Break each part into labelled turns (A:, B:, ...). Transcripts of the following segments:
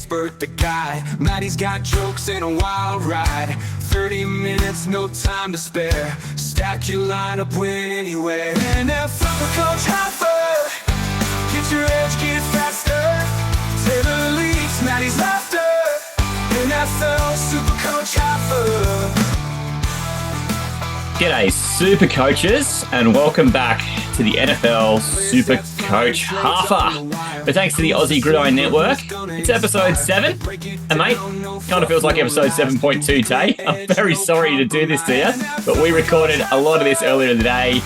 A: expert, the guy. Matty's got jokes and a wild ride. 30 minutes, no time to spare. Stack your lineup, win anywhere. SuperCoach Halfa, get your edge, get faster. Taylor leads, Matty's laughter. NFL SuperCoach Halfa.
B: G'day, Super Coaches, and welcome back to the NFL SuperCoach Halfa. But thanks to the Aussie Gridrion Network, it's episode 7. And mate, kind of feels like episode 7.2 today. I'm very sorry to do this to you, but we recorded a lot of this earlier in the day.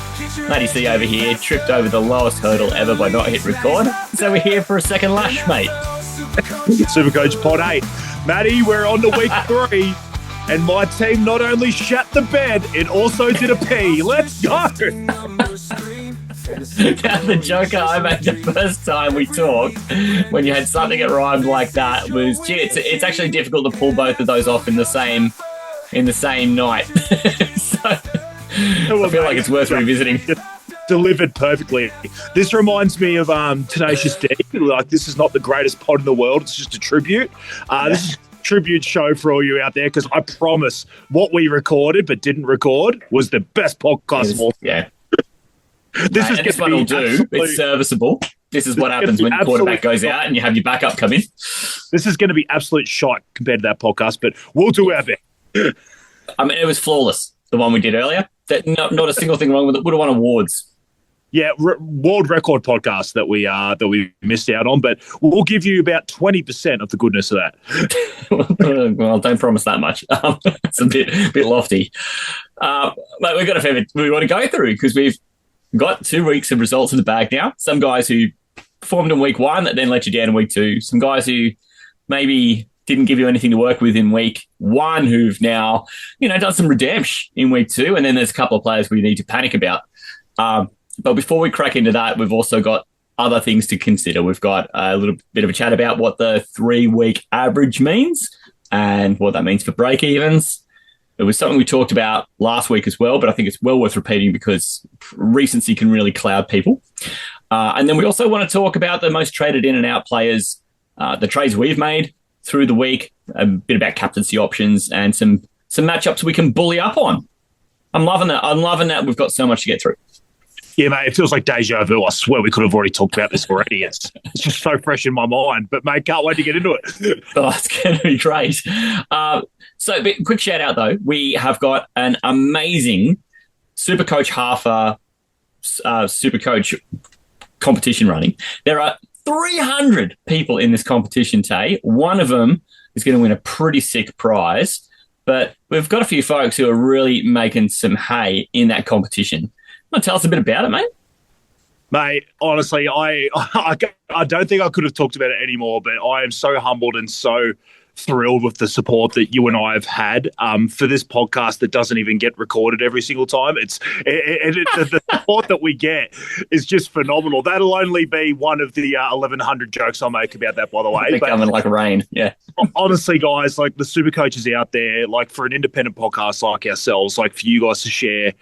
B: Matty C over here tripped over the lowest hurdle ever by not hit record. So we're here for a second lash, mate.
C: SuperCoach Pod 8. Matty, we're on to week 3. And my team not only shat the bed, it also did a pee. Let's go!
B: Now, the joker I made the first time we talked, when you had something that rhymed like that, was, gee, it's actually difficult to pull both of those off in the same night. So I feel like it's worth revisiting.
C: Delivered perfectly. This reminds me of Tenacious D. Like, this is not the greatest pod in the world. It's just a tribute. This is tribute show for all you out there, because I promise what we recorded but didn't record was the best podcast of all.
B: Yeah.
C: This
B: one will do. It's serviceable. This is what happens when the quarterback goes out and you have your backup come in.
C: This is going to be absolute shite compared to that podcast, but we'll do our best.
B: I mean, it was flawless, the one we did earlier. Not a single thing wrong with it. Would have won awards.
C: Yeah, world record podcast that we missed out on, but we'll give you about 20% of the goodness of that.
B: Well, don't promise that much. It's a bit lofty. But we've got a fair bit we want to go through, because we've got 2 weeks of results in the bag now. Some guys who performed in week 1 that then let you down in week 2. Some guys who maybe didn't give you anything to work with in week 1 who've now, done some redemption in week 2. And then there's a couple of players we need to panic about. But before we crack into that, we've also got other things to consider. We've got a little bit of a chat about what the 3-week average means and what that means for breakevens. It was something we talked about last week as well, but I think it's well worth repeating because recency can really cloud people. And then we also want to talk about the most traded in and out players, the trades we've made through the week, a bit about captaincy options and some matchups we can bully up on. I'm loving that. We've got so much to get through.
C: Yeah, mate, it feels like deja vu. I swear we could have already talked about this already. It's just so fresh in my mind. But, mate, can't wait to get into it.
B: Oh, it's going to be great. So, quick shout-out, though. We have got an amazing SuperCoach Halfa SuperCoach competition running. There are 300 people in this competition, Tay. One of them is going to win a pretty sick prize. But we've got a few folks who are really making some hay in that competition. Want to tell us a bit about it, mate?
C: Mate, honestly, I don't think I could have talked about it anymore, but I am so humbled and so thrilled with the support that you and I have had for this podcast that doesn't even get recorded every single time. The support that we get is just phenomenal. That'll only be one of the 1,100 jokes I'll make about that, by the way.
B: They're coming like rain, yeah.
C: Honestly, guys, like the super coaches out there, like for an independent podcast like ourselves, like for you guys to share,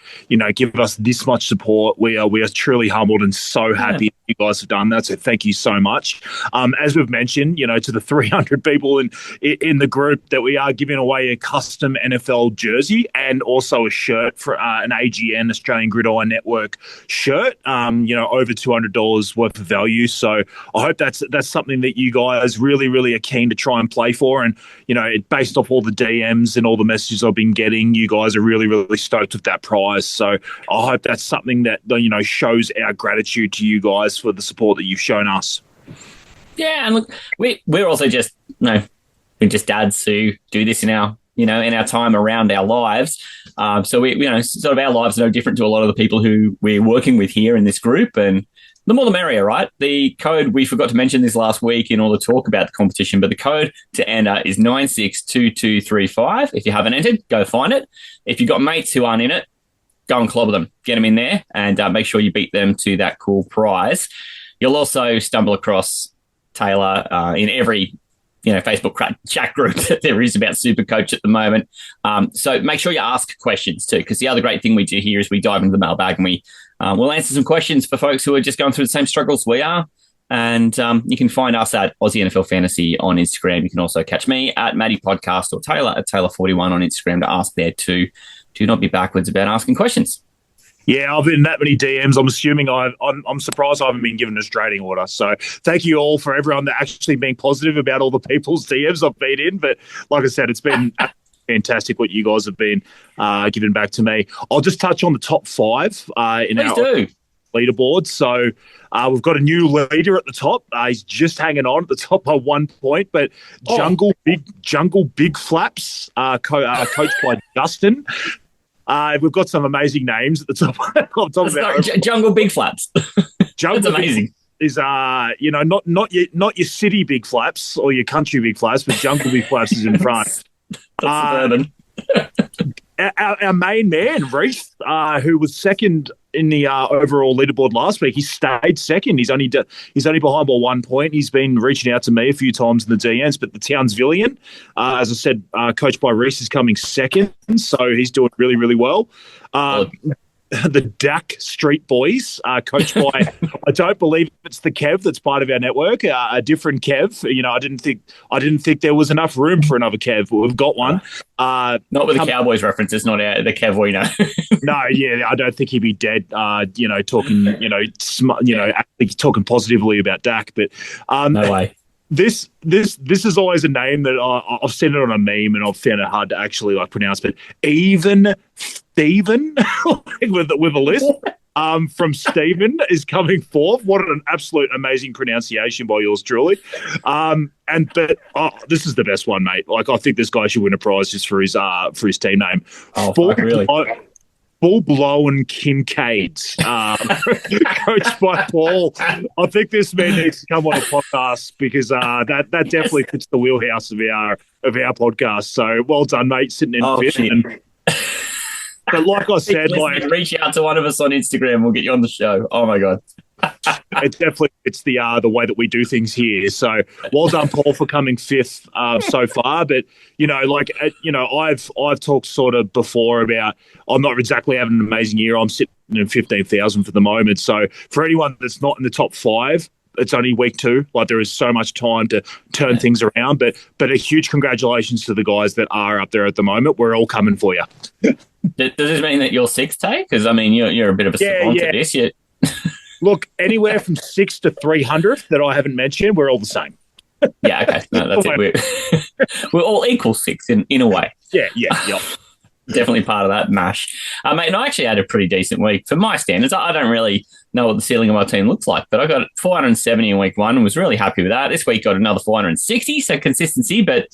C: give us this much support. We are truly humbled and so happy you guys have done that. So thank you so much. As we've mentioned, to the 300 people in the group, that we are giving away a custom NFL jersey and also a shirt for an AGN, Australian Gridrion Network shirt, over $200 worth of value. So I hope that's something that you guys really, really are keen to try and play for. And, based off all the DMs and all the messages I've been getting, you guys are really, really stoked with that prize. So I hope that's something that, shows our gratitude to you guys for the support that you've shown us.
B: Yeah, and look, we're also just, we're just dads who do this in our time around our lives. So we, sort of our lives are no different to a lot of the people who we're working with here in this group, and the more the merrier, right? The code, we forgot to mention this last week in all the talk about the competition, but the code to enter is 962235. If you haven't entered, go find it. If you've got mates who aren't in it, go and clobber them, get them in there, and make sure you beat them to that cool prize. You'll also stumble across Taylor in every Facebook chat group that there is about SuperCoach at the moment. So make sure you ask questions too, because the other great thing we do here is we dive into the mailbag and we'll answer some questions for folks who are just going through the same struggles we are. And you can find us at Aussie NFL Fantasy on Instagram. You can also catch me at Matty Podcast or Taylor at Taylor41 on Instagram to ask there too. Do not be backwards about asking questions.
C: Yeah, I've been in that many DMs. I'm assuming I'm surprised I haven't been given a straighting order. So thank you all for everyone that actually being positive about all the people's DMs I've been in. But like I said, it's been fantastic what you guys have been giving back to me. I'll just touch on the top 5 in
B: Please
C: our
B: do.
C: leaderboard. So we've got a new leader at the top. He's just hanging on at the top by 1 point. But Jungle Big Flaps, coached by Justin. We've got some amazing names at the top.
B: Jungle Big Flaps.
C: Jungle
B: That's amazing.
C: Is not your city Big Flaps or your country Big Flaps, but Jungle Big Flaps is in front.
B: That's suburban.
C: Our main man, Reese, who was second in the overall leaderboard last week, he stayed second. He's only behind by 1 point. He's been reaching out to me a few times in the DMs, but the Townsvillian, as I said, coached by Reese, is coming second, so he's doing really, really well. The Dak Street Boys, coached by, I don't believe it's the Kev that's part of our network, a different Kev. I didn't think there was enough room for another Kev, but we've got one.
B: Not with the Cowboys reference. It's not the Kev we know.
C: No, yeah, I don't think he'd be dead. Talking, actually talking positively about Dak, but
B: no way.
C: This is always a name that I've seen it on a meme and I've found it hard to actually pronounce. But even Steven with a list from Stephen is coming fourth. What an absolute amazing pronunciation by yours truly. This is the best one, mate. I think this guy should win a prize just for his team name.
B: Oh, fuck, really?
C: Full-blown Kincaids, coached by Paul. I think this man needs to come on a podcast because that definitely fits the wheelhouse of our podcast. So well done, mate, sitting in fifth. But like I said,
B: reach out to one of us on Instagram. We'll get you on the show. Oh my god.
C: It definitely it's the way that we do things here. So well done, Paul, for coming fifth so far. But I've talked sort of before about I'm not exactly having an amazing year. I'm sitting in 15,000 for the moment. So for anyone that's not in the top 5, it's only week 2. There is so much time to turn things around. But a huge congratulations to the guys that are up there at the moment. We're all coming for you.
B: Does this mean that you're 6th, Tay? Because you're a bit of a savant at this.
C: Look, anywhere from 6 to 300 that I haven't mentioned, we're all the same.
B: Yeah, okay. No, that's it. We're all equal 6 in a way.
C: Yeah.
B: Definitely part of that mash. Mate, and I actually had a pretty decent week. For my standards, I don't really know what the ceiling of my team looks like, but I got 470 in week 1 and was really happy with that. This week got another 460, so consistency, but,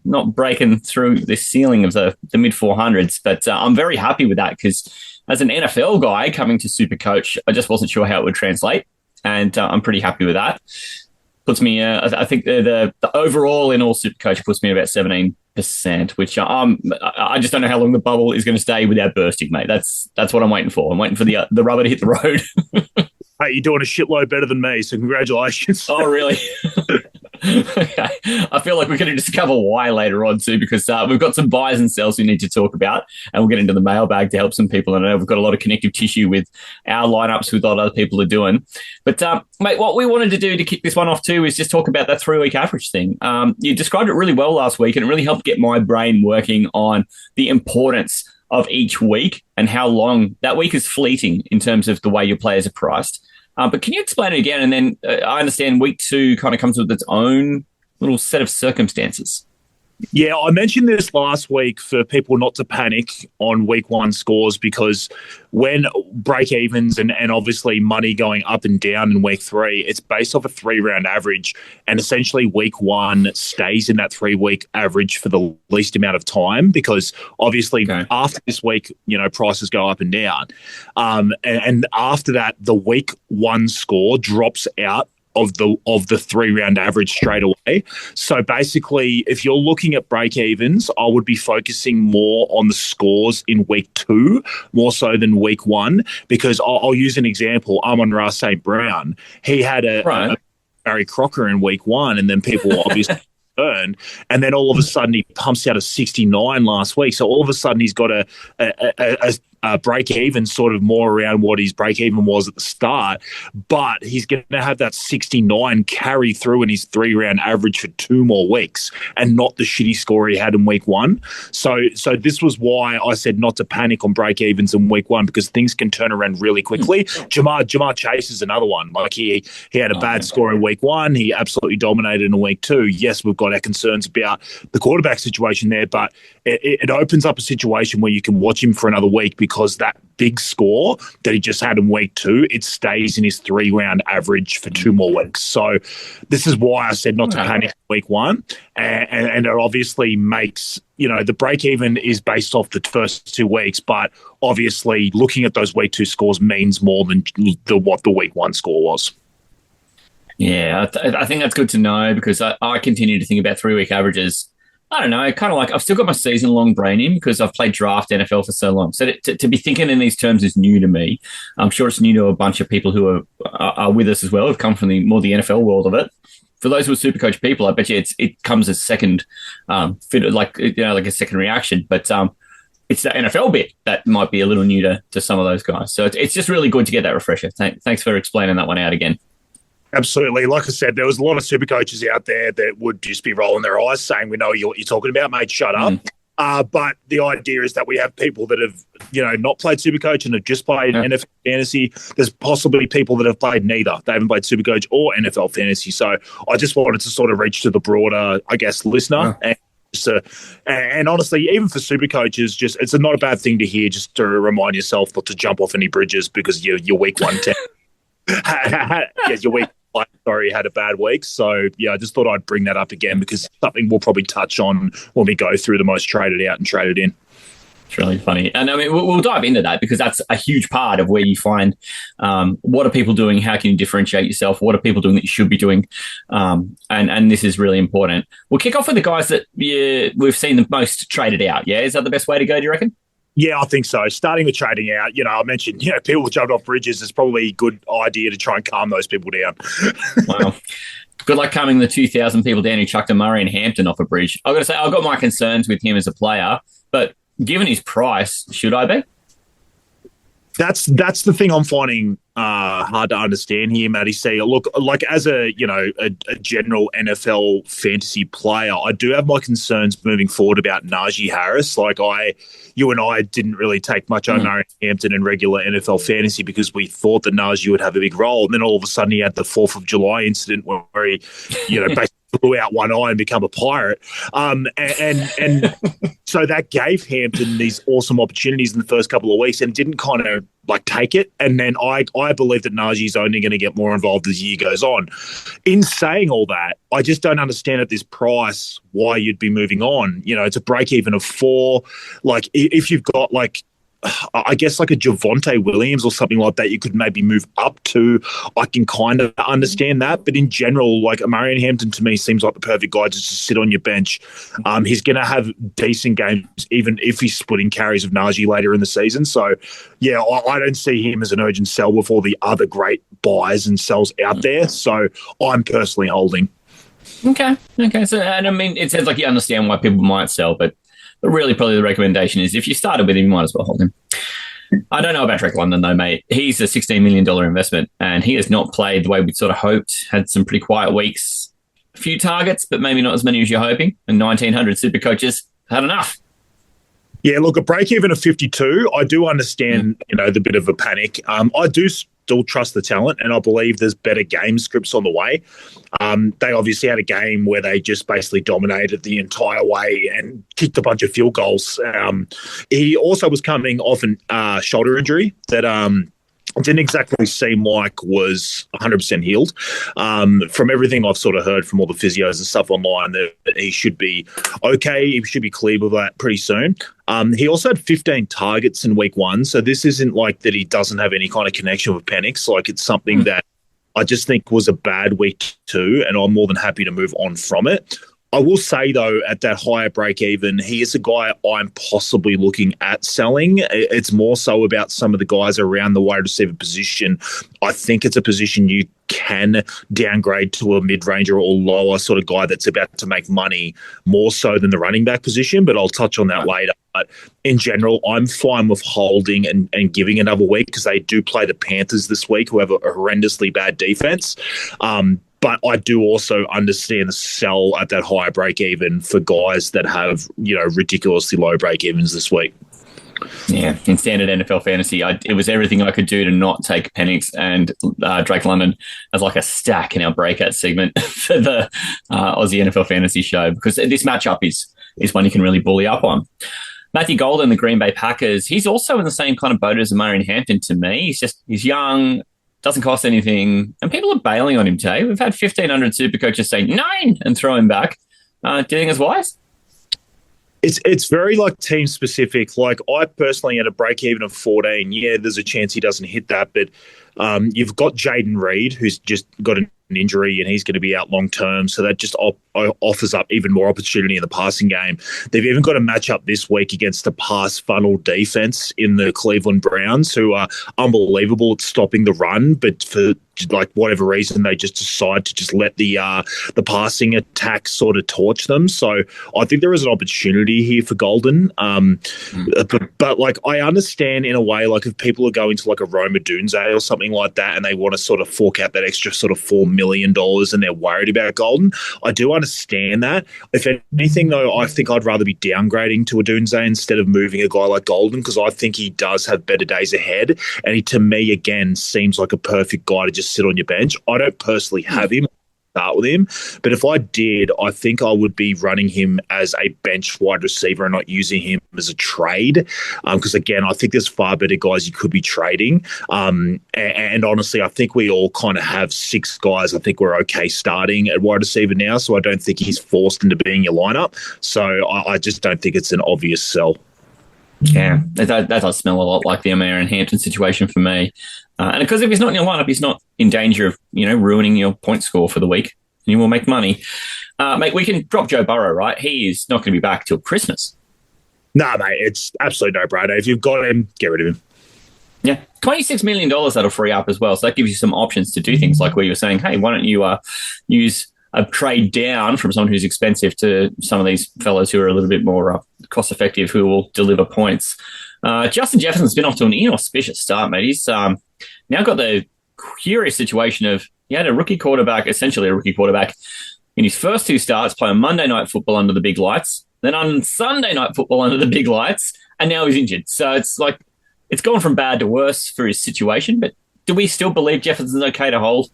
B: not breaking through the ceiling of the mid-400s. But I'm very happy with that because as an NFL guy coming to SuperCoach, I just wasn't sure how it would translate, and I'm pretty happy with that. Puts me, I think the overall in all SuperCoach puts me about 17%, which I just don't know how long the bubble is going to stay without bursting, mate. That's what I'm waiting for. I'm waiting for the rubber to hit the road.
C: Hey, you're doing a shitload better than me, so congratulations.
B: Oh, really? Okay. I feel like we're going to discover why later on too, because we've got some buys and sells we need to talk about, and we'll get into the mailbag to help some people. And I know we've got a lot of connective tissue with our lineups with what other people are doing. But, mate, what we wanted to do to kick this one off too is just talk about that 3-week average thing. You described it really well last week, and it really helped get my brain working on the importance of each week and how long that week is fleeting in terms of the way your players are priced. But can you explain it again? And then I understand week 2 kind of comes with its own little set of circumstances.
C: Yeah, I mentioned this last week for people not to panic on week 1 scores, because when break-evens and obviously money going up and down in week 3, it's based off a 3-round average, and essentially week 1 stays in that 3-week average for the least amount of time, because obviously after this week, prices go up and down. And after that, the week 1 score drops out of the 3-round average straight away. So basically, if you're looking at break evens, I would be focusing more on the scores in week 2, more so than week 1, because I'll use an example. Amon-Ra St. Brown. He had a Barry Crocker in week 1, and then people obviously earned, and then all of a sudden he pumps out a 69 last week. So all of a sudden he's got a break even sort of more around what his break even was at the start, but he's going to have that 69 carry through in his 3-round average for 2 more weeks and not the shitty score he had in week 1. So this was why I said not to panic on break evens in week 1, because things can turn around really quickly. Jamar Chase is another one. Like he had a bad score in week 1. He absolutely dominated in week 2. Yes, we've got our concerns about the quarterback situation there, but it opens up a situation where you can watch him for another week, because that big score that he just had in week 2, it stays in his 3-round average for 2 more weeks. So this is why I said not to panic week 1. And it obviously makes, the break even is based off the first 2 weeks, but obviously looking at those week 2 scores means more than what the week 1 score was.
B: Yeah, I think that's good to know, because I continue to think about 3-week averages. I don't know, kind of like I've still got my season-long brain in, because I've played draft NFL for so long. So to be thinking in these terms is new to me. I'm sure it's new to a bunch of people who are with us as well, who've come from the NFL world of it. For those who are SuperCoach people, I bet you it comes as second, like a second reaction. But it's the NFL bit that might be a little new to some of those guys. So it's just really good to get that refresher. Thanks for explaining that one out again.
C: Absolutely. Like I said, there was a lot of super coaches out there that would just be rolling their eyes saying, we know what you're talking about, mate, shut up. But the idea is that we have people that have, not played Supercoach and have just played NFL Fantasy. There's possibly people that have played neither. They haven't played Supercoach or NFL Fantasy. So I just wanted to sort of reach to the broader, I guess, listener. And honestly, even for super coaches, it's not a bad thing to hear, just to remind yourself not to jump off any bridges because you're week 110. Your week had a bad week. So, I just thought I'd bring that up again, because something we'll probably touch on when we go through the most traded out and traded in.
B: It's really funny. And I mean, we'll dive into that, because that's a huge part of where you find what are people doing, how can you differentiate yourself, what are people doing that you should be doing, and this is really important. We'll kick off with the guys that we've seen the most traded out. Yeah, is that the best way to go, do you reckon?
C: Yeah, I think so. Starting with trading out, I mentioned, people jumped off bridges. It's probably a good idea to try and calm those people down.
B: Wow. Good luck calming the 2,000 people down who chucked a Murray and Hampton off a bridge. I've got to say, I've got my concerns with him as a player, but given his price, should I be?
C: That's the thing I'm finding hard to understand here, Matty. See, look, like as a general NFL fantasy player, I do have my concerns moving forward about Najee Harris. Like you and I didn't really take much on Murray Hampton in regular NFL fantasy because we thought that Najee would have a big role, and then all of a sudden he had the 4th of July incident where he, basically blew out one eye and become a pirate. And so that gave Hampton these awesome opportunities in the first couple of weeks and didn't kind of take it. And then I believe that Najee's only going to get more involved as the year goes on. In saying all that, I just don't understand at this price why you'd be moving on. It's a break even of 4. If you've got I guess a Javonte Williams or something like that, you could maybe move up to. I can kind of understand that. But in general, Amarian Hampton to me seems like the perfect guy just to sit on your bench. He's going to have decent games, even if he's splitting carries of Najee later in the season. So, I don't see him as an urgent sell with all the other great buys and sells out there. So I'm personally holding.
B: Okay. So, and I mean, it sounds like you understand why people might sell, but really, probably the recommendation is if you started with him, you might as well hold him. I don't know about Drake London, though, mate. He's a $16 million investment, and he has not played the way we'd sort of hoped. Had some pretty quiet weeks. A few targets, but maybe not as many as you're hoping. And 1,900 super coaches had enough.
C: Yeah, look, a break-even of 52, I do understand, the bit of a panic. I do still trust the talent, and I believe there's better game scripts on the way. They obviously had a game where they just basically dominated the entire way and kicked a bunch of field goals. He also was coming off a shoulder injury that didn't exactly seem like was 100% healed. From everything I've sort of heard from all the physios and stuff online, that he should be okay. He should be cleared with that pretty soon. He also had 15 targets in week 1. So this isn't like that he doesn't have any kind of connection with Penix. It's something that I just think was a bad week 2, and I'm more than happy to move on from it. I will say, though, at that higher break even, he is a guy I'm possibly looking at selling. It's more so about some of the guys around the wide receiver position. I think it's a position you can downgrade to a mid-ranger or lower sort of guy that's about to make money more so than the running back position, but I'll touch on that later. But in general, I'm fine with holding and giving another week because they do play the Panthers this week, who have a horrendously bad defense. But I do also understand the sell at that higher break even for guys that have, ridiculously low break evens this week.
B: Yeah, in standard NFL fantasy, it was everything I could do to not take Penix and Drake London as like a stack in our breakout segment for the Aussie NFL fantasy show, because this matchup is one you can really bully up on. Matty Golden, the Green Bay Packers, he's also in the same kind of boat as Marion Hampton to me. He's young, doesn't cost anything, and people are bailing on him today. We've had 1,500 super coaches say 9 and throw him back. Do you think it's wise?
C: It's very team specific. I personally at a break even of 14, there's a chance he doesn't hit that, but you've got Jaden Reed, who's just got an injury and he's going to be out long term, so that just offers up even more opportunity in the passing game. They've even got a matchup this week against the pass funnel defense in the Cleveland Browns, who are unbelievable at stopping the run, but for whatever reason they just decide to just let the passing attack sort of torch them. So I think there is an opportunity here for Golden. But I understand in a way, if people are going to a Roma Dunze or something like that and they want to sort of fork out that extra sort of $4 million and they're worried about Golden, I do understand that. If anything, though, I think I'd rather be downgrading to a Dunze instead of moving a guy like Golden, because I think he does have better days ahead. And he, to me, again, seems like a perfect guy to just sit on your bench. I don't personally have him, start with him, but if I did, I think I would be running him as a bench wide receiver and not using him as a trade, because again, I think there's far better guys you could be trading, and honestly, I think we all kind of have 6 guys I think we're okay starting at wide receiver now, so I don't think he's forced into being your lineup, so I just don't think it's an obvious sell.
B: Yeah, that does smell a lot like the Marion Hampton situation for me. And because if he's not in your lineup, he's not in danger of, ruining your point score for the week, and you will make money. Mate, we can drop Joe Burrow, right? He is not going to be back till Christmas.
C: Nah, mate, it's absolutely no brainer. If you've got him, get rid of him.
B: Yeah, $26 million that'll free up as well. So that gives you some options to do things like where you're saying, hey, why don't you use a trade down from someone who's expensive to some of these fellows who are a little bit more cost effective, who will deliver points. Justin Jefferson's been off to an inauspicious start, mate. He's now got the curious situation of he had essentially a rookie quarterback, in his first 2 starts, play on Monday Night Football under the big lights, then on Sunday Night Football under the big lights, and now he's injured. So it's gone from bad to worse for his situation, but do we still believe Jefferson's okay to hold?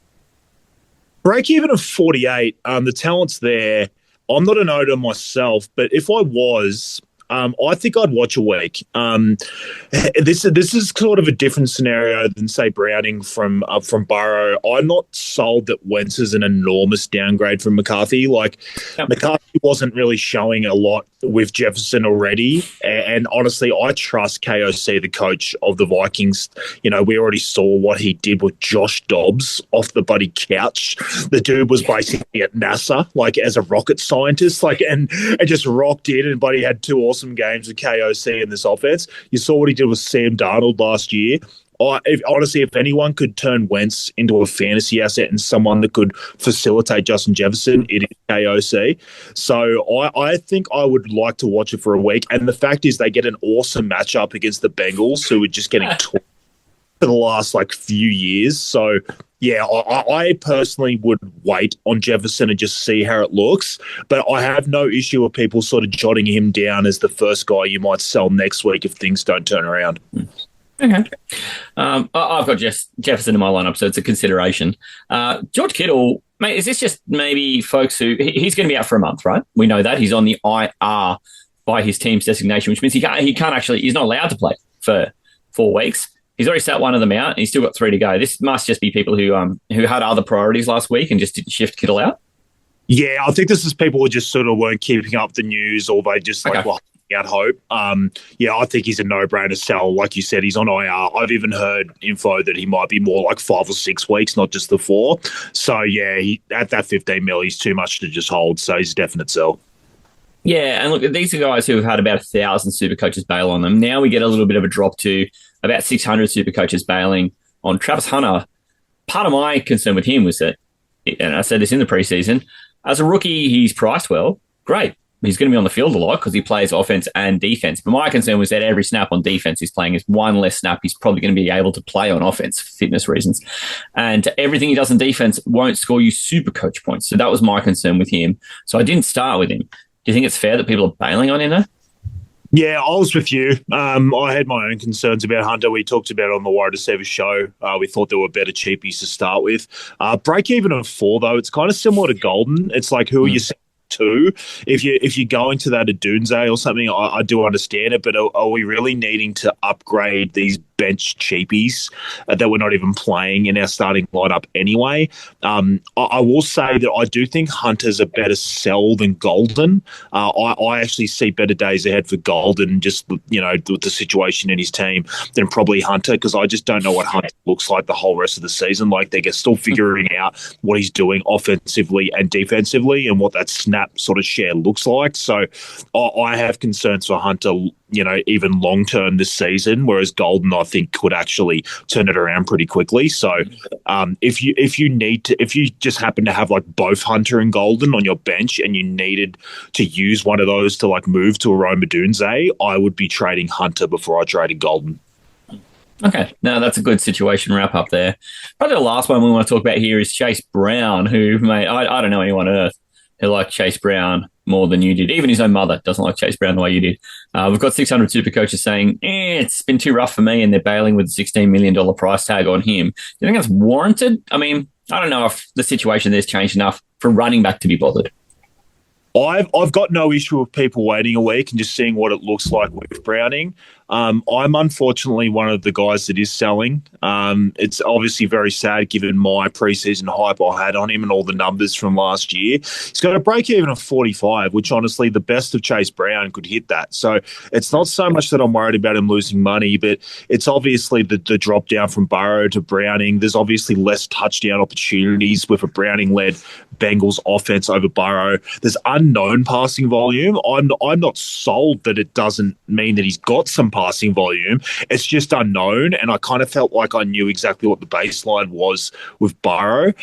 C: Break even of 48, the talent's there. I'm not an owner myself, but if I was, I think I'd watch a week. This is sort of a different scenario than, say, Browning from Burrow. I'm not sold that Wentz is an enormous downgrade from McCarthy. McCarthy wasn't really showing a lot with Jefferson already, and honestly, I trust KOC, the coach of the Vikings. We already saw what he did with Josh Dobbs off the bloody couch. The dude was basically at NASA, as a rocket scientist, and just rocked in, and buddy had 2 awesome games with KOC in this offense. You saw what he did with Sam Darnold last year. If anyone could turn Wentz into a fantasy asset and someone that could facilitate Justin Jefferson, it is KOC. So I think I would like to watch it for a week. And the fact is they get an awesome matchup against the Bengals, who are just getting torn for the last few years. So yeah, I personally would wait on Jefferson and just see how it looks. But I have no issue with people sort of jotting him down as the first guy you might sell next week if things don't turn around.
B: Okay. I've got Jefferson in my lineup, so it's a consideration. George Kittle, mate, is this just maybe folks who... He's going to be out for a month, right? We know that. He's on the IR by his team's designation, which means he can't actually... He's not allowed to play for 4 weeks. He's already sat one of them out, and he's still got 3 to go. This must just be people who had other priorities last week and just didn't shift Kittle out.
C: Yeah, I think this is people who just sort of weren't keeping up the news, or they just out hope. I think he's a no-brainer sell. Like you said, he's on IR. I've even heard info that he might be more like 5 or 6 weeks, not just the 4. So, at that 15 mil, he's too much to just hold. So he's a definite sell.
B: Yeah, and look, these are guys who have had about 1,000 super coaches bail on them. Now we get a little bit of a drop to about 600 super coaches bailing on Travis Hunter. Part of my concern with him was that, and I said this in the preseason, as a rookie, he's priced well. Great. He's going to be on the field a lot because he plays offense and defense. But my concern was that every snap on defense he's playing is one less snap he's probably going to be able to play on offense for fitness reasons. And everything he does in defense won't score you super coach points. So that was my concern with him. So I didn't start with him. Do you think it's fair that people are bailing on him there?
C: Yeah, I was with you. I had my own concerns about Hunter. We talked about it on the Wide Receiver show. We thought there were better cheapies to start with. Break even of 4, though, it's kind of similar to Golden. It's like, who are you to? If you're going to that Adunze or something, I do understand it, but are we really needing to upgrade these bench cheapies that we're not even playing in our starting lineup anyway? I will say that I do think Hunter's a better sell than Golden. I actually see better days ahead for Golden, just with the situation in his team, than probably Hunter, because I just don't know what Hunter looks like the whole rest of the season. Like, they're still figuring out what he's doing offensively and defensively and what that snap sort of share looks like. So I have concerns for Hunter, even long term this season, whereas Golden, I think, could actually turn it around pretty quickly. So if you just happen to have like both Hunter and Golden on your bench and you needed to use one of those to like move to a Rome Odunze, I would be trading Hunter before I traded Golden.
B: Okay, now that's a good situation wrap up there. Probably the last one we want to talk about here is Chase Brown, who, mate, I don't know anyone on earth who liked Chase Brown more than you did. Even his own mother doesn't like Chase Brown the way you did. We've got 600 super coaches saying, it's been too rough for me, and they're bailing with a $16 million price tag on him. Do you think that's warranted? I mean, I don't know if the situation there's changed enough for running back to be bothered.
C: I've got no issue with people waiting a week and just seeing what it looks like with Browning. I'm unfortunately one of the guys that is selling. It's obviously very sad given my preseason hype I had on him and all the numbers from last year. He's got a break even of 45, which honestly the best of Chase Brown could hit that. So it's not so much that I'm worried about him losing money, but it's obviously the drop down from Burrow to Browning. There's obviously less touchdown opportunities with a Browning-led Bengals offense over Burrow. There's unknown passing volume. I'm not sold that it doesn't mean that he's got some passing volume. It's just unknown, and I kind of felt like I knew exactly what the baseline was with Burrow.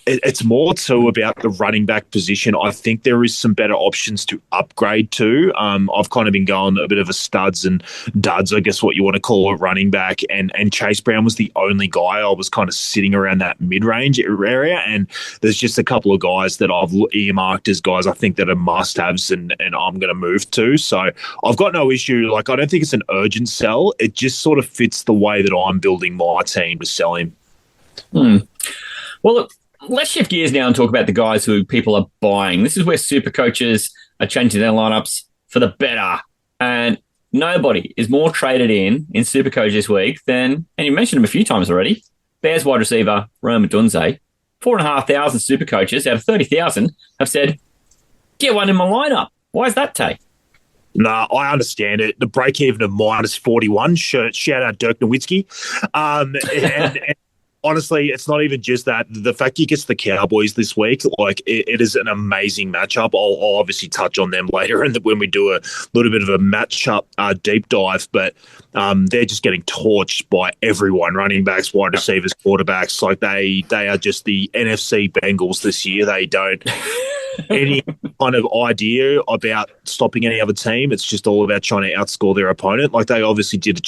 C: It's more too about the running back position. I think there is some better options to upgrade to. I've kind of been going a bit of a studs and duds, I guess what you want to call it, running back, and Chase Brown was the only guy I was kind of sitting around that mid-range area, and there's just a couple of guys that I've earmarked as guys I think that are must-haves and I'm going to move to. So I've got no issue. Like, I don't think it's an urgent sell. It just sort of fits the way that I'm building my team to sell him.
B: Well, look, let's shift gears now and talk about the guys who people are buying. This is where super coaches are changing their lineups for the better. And nobody is more traded in Supercoach this week than, and you mentioned him a few times already, Bears wide receiver Rome Odunze. 4,500 super coaches out of 30,000 have said, get one in my lineup. Why is that, Tay?
C: Nah, I understand it. The break even of minus 41. Shout out Dirk Nowitzki. And honestly, it's not even just that. The fact he gets the Cowboys this week, like it is an amazing matchup. I'll obviously touch on them later when we do a little bit of a matchup deep dive, but they're just getting torched by everyone, running backs, wide receivers, quarterbacks. Like they are just the NFC Bengals this year. They don't any kind of idea about stopping any other team. It's just all about trying to outscore their opponent. Like they obviously did,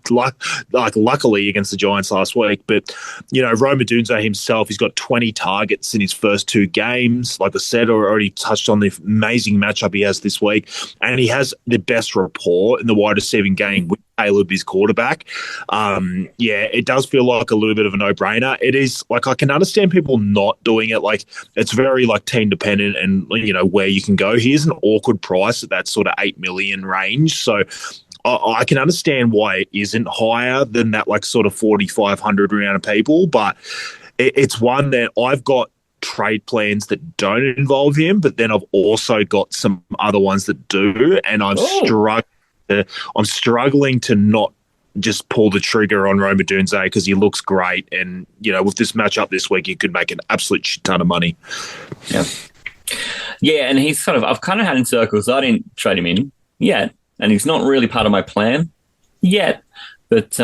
C: luckily against the Giants last week. But Rome Odunze himself, he's got 20 targets in his first 2 games. Like I said, I already touched on the amazing matchup he has this week, and he has the best rapport in the wide receiving game with Caleb, his quarterback. It does feel like a little bit of a no-brainer. It is, like, I can understand people not doing it. Like, it's very like team dependent and where you can go. Here's an awkward price at that sort of 8 million range. So I can understand why it isn't higher than that, like sort of 4,500 round of people, but it's one that I've got trade plans that don't involve him, but then I've also got some other ones that do, and I'm struggling to not just pull the trigger on Roma Dunze because he looks great, and with this matchup this week, he could make an absolute shit ton of money.
B: Yeah, and he's I've kind of had in circles. I didn't trade him in yet, and he's not really part of my plan yet. But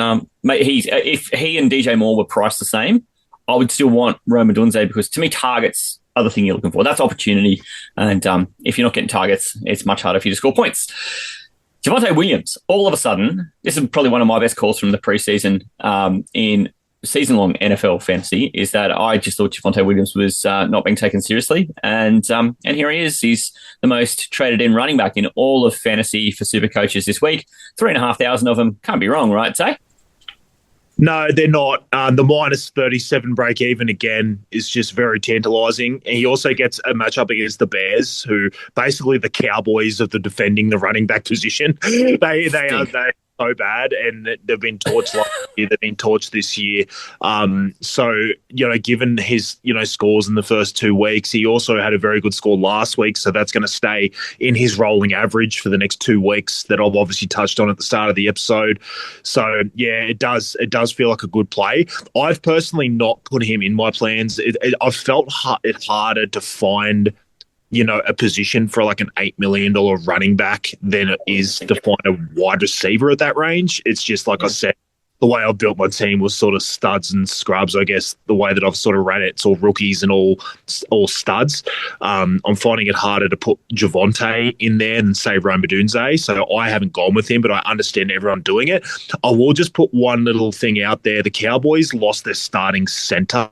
B: mate, if he and DJ Moore were priced the same, I would still want Roma Dunze because to me, targets are the thing you're looking for. That's opportunity, and if you're not getting targets, it's much harder for you to score points. Javonte Williams, all of a sudden, this is probably one of my best calls from the preseason in season-long NFL fantasy, is that I just thought Javonte Williams was not being taken seriously. And here he is. He's the most traded-in running back in all of fantasy for super coaches this week. 3,500 of them. Can't be wrong, right, Tay?
C: No, they're not. The minus 37 break even again is just very tantalising. And he also gets a matchup against the Bears, who basically the Cowboys of the defending the running back position. They are so bad, and they've been torched last year. They've been torched this year. So given his scores in the first 2 weeks, he also had a very good score last week. So that's going to stay in his rolling average for the next 2 weeks that I've obviously touched on at the start of the episode. So yeah, it does feel like a good play. I've personally not put him in my plans. I've felt it harder to find a position for like an $8 million running back than it is to find a wide receiver at that range. It's just like I said, the way I've built my team was sort of studs and scrubs, I guess. The way that I've sort of ran it, it's all rookies and all studs. I'm finding it harder to put Javonte in there than, say, Roma Dunze. So I haven't gone with him, but I understand everyone doing it. I will just put one little thing out there. The Cowboys lost their starting center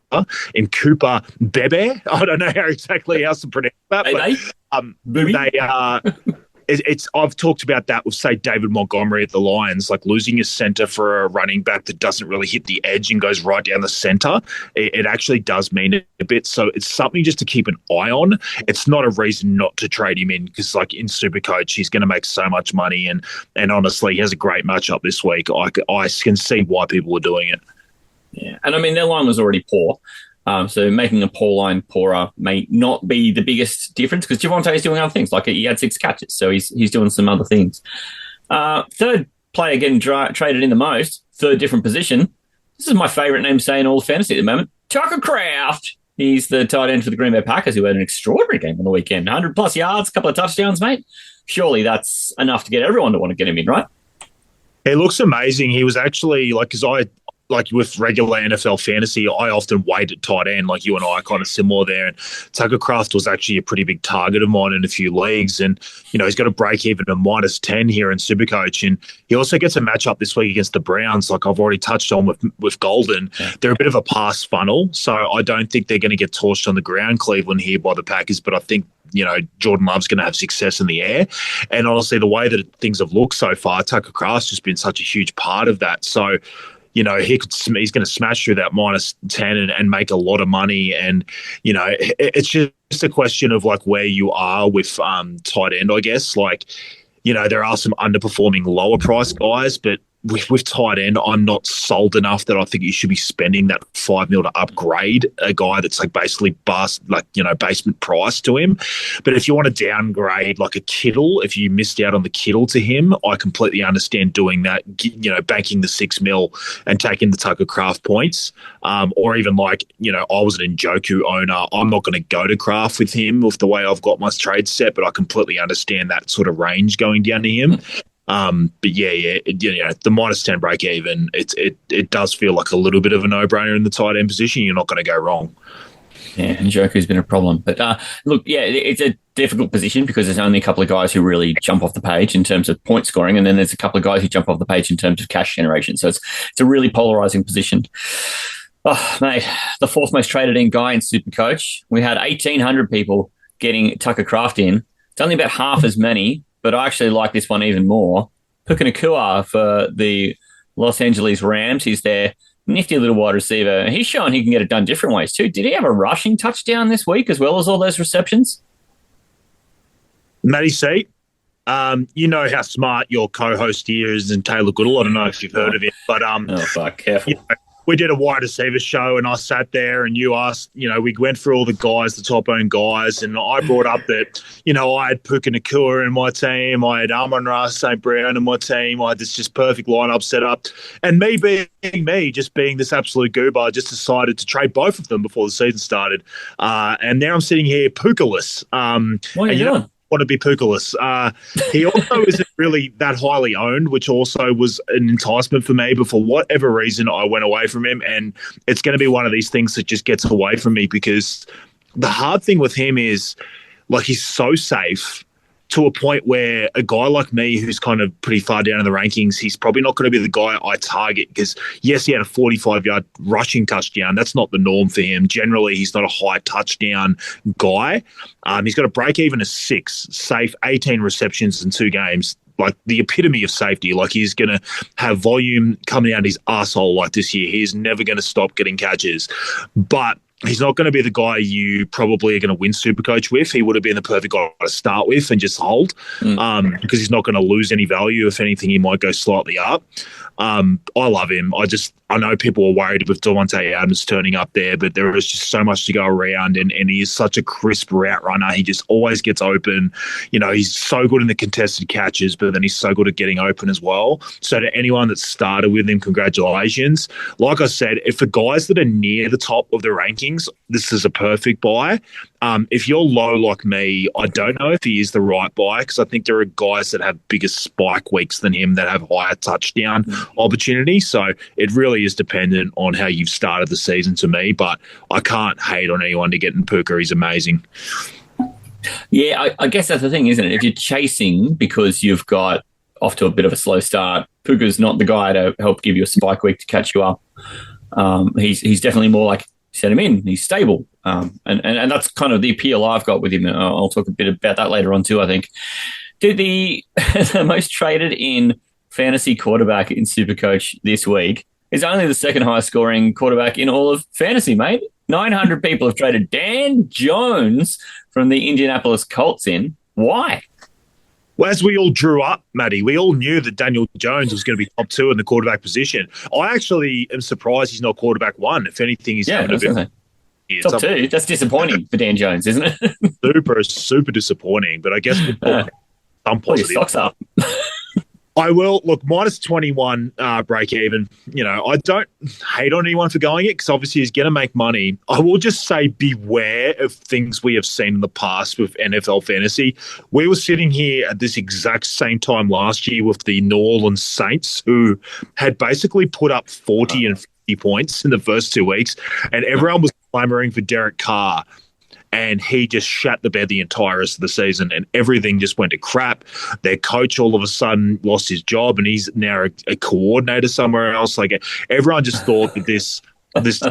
C: in Cooper Bebe. I don't know exactly how to pronounce that, but they are... I've talked about that with, say, David Montgomery at the Lions, like losing your center for a running back that doesn't really hit the edge and goes right down the center. It actually does mean a bit. So it's something just to keep an eye on. It's not a reason not to trade him in because, like, in SuperCoach, he's going to make so much money. And honestly, he has a great matchup this week. I can see why people are doing it.
B: Yeah. And I mean, their line was already poor. So making a poor line poorer may not be the biggest difference because Javonte is doing other things. Like he had 6 catches, so he's doing some other things. Third player getting traded in the most, third different position. This is my favourite name to say in all of fantasy at the moment. Tucker Kraft. He's the tight end for the Green Bay Packers who had an extraordinary game on the weekend. 100-plus yards, a couple of touchdowns, mate. Surely that's enough to get everyone to want to get him in, right?
C: He looks amazing. He was actually, like with regular NFL fantasy, I often wait at tight end, like you and I are kind of similar there. And Tucker Kraft was actually a pretty big target of mine in a few leagues. And, he's got a break even of minus 10 here in SuperCoach. And he also gets a matchup this week against the Browns, like I've already touched on with Golden. Yeah. They're a bit of a pass funnel. So I don't think they're going to get torched on the ground, Cleveland, here by the Packers. But I think, Jordan Love's going to have success in the air. And honestly, the way that things have looked so far, Tucker Kraft's just been such a huge part of that. So, he's going to smash through that minus 10 and make a lot of money. And, it's just a question of like where you are with tight end, I guess. Like, there are some underperforming lower price guys, but with tight end, I'm not sold enough that I think you should be spending that $5 million to upgrade a guy that's like basically basement price to him. But if you want to downgrade like a Kittle, if you missed out on the Kittle to him, I completely understand doing that, banking the $6 million and taking the Tucker Kraft points. Or even I was an Njoku owner. I'm not going to go to Kraft with him with the way I've got my trade set, but I completely understand that sort of range going down to him. But the minus 10 break even, it does feel like a little bit of a no-brainer in the tight end position. You're not going to go wrong.
B: Yeah, and Njoku's been a problem. But look, it's a difficult position because there's only a couple of guys who really jump off the page in terms of point scoring, and then there's a couple of guys who jump off the page in terms of cash generation. So it's a really polarizing position. Oh, mate, the fourth most traded in guy in SuperCoach. We had 1,800 people getting Tucker Kraft in. It's only about half as many, but I actually like this one even more. Puka Nacua for the Los Angeles Rams. He's their nifty little wide receiver. He's shown he can get it done different ways too. Did he have a rushing touchdown this week as well as all those receptions?
C: Matty C, you know how smart your co-host here is, and Taylor Goodall. I don't know if you've heard of him, but
B: oh fuck, careful.
C: we did a wide receiver show and I sat there and you asked, we went through all the guys, the top owned guys, and I brought up that, I had Puka Nakua in my team, I had Amon-Ra St. Brown in my team, I had this just perfect lineup set up. And me being me, just being this absolute goober, I just decided to trade both of them before the season started. And now I'm sitting here Puka-less.
B: What are you doing?
C: Want to be Puka-less. He also isn't really that highly owned, which also was an enticement for me. But for whatever reason, I went away from him, and it's going to be one of these things that just gets away from me because the hard thing with him is, he's so safe to a point where a guy like me who's kind of pretty far down in the rankings, he's probably not going to be the guy I target because, yes, he had a 45-yard rushing touchdown. That's not the norm for him. Generally, he's not a high touchdown guy. He's got a break-even of 6, safe, 18 receptions in 2 games. Like the epitome of safety. Like he's going to have volume coming out of his arsehole like this year. He's never going to stop getting catches. But he's not going to be the guy you probably are going to win SuperCoach with. He would have been the perfect guy to start with and just hold because he's not going to lose any value. If anything, he might go slightly up. I love him. I know people are worried with Davante Adams turning up there, but there is just so much to go around, and he is such a crisp route runner. He just always gets open. He's so good in the contested catches, but then he's so good at getting open as well. So to anyone that started with him, congratulations. Like I said, if for guys that are near the top of the rankings, this is a perfect buy. If you're low like me, I don't know if he is the right buy because I think there are guys that have bigger spike weeks than him that have higher touchdown opportunity. So it really is dependent on how you've started the season to me, but I can't hate on anyone to get in Puka. He's amazing.
B: Yeah, I guess that's the thing, isn't it? If you're chasing because you've got off to a bit of a slow start, Puka's not the guy to help give you a spike week to catch you up. He's definitely more like set him in. He's stable. And that's kind of the appeal I've got with him. I'll talk a bit about that later on too, I think. Dude, the most traded in fantasy quarterback in SuperCoach this week is only the second highest scoring quarterback in all of fantasy, mate. 900 people have traded Dan Jones from the Indianapolis Colts in. Why?
C: Well, as we all drew up, Matty, we all knew that Daniel Jones was going to be top 2 in the quarterback position. I actually am surprised he's not quarterback 1. If anything, he's having a bit.
B: Top 2. That's disappointing for Dan Jones, isn't it?
C: super disappointing. But I guess we'll some positive.
B: Your stocks up.
C: I will look minus 21 break even. I don't hate on anyone for going it because obviously he's going to make money. I will just say beware of things we have seen in the past with NFL fantasy. We were sitting here at this exact same time last year with the New Orleans Saints, who had basically put up 40 and 50 points in the first 2 weeks, and everyone was clamoring for Derek Carr. And he just shat the bed the entire rest of the season, and everything just went to crap. Their coach all of a sudden lost his job, and he's now a coordinator somewhere else. Like everyone just thought that this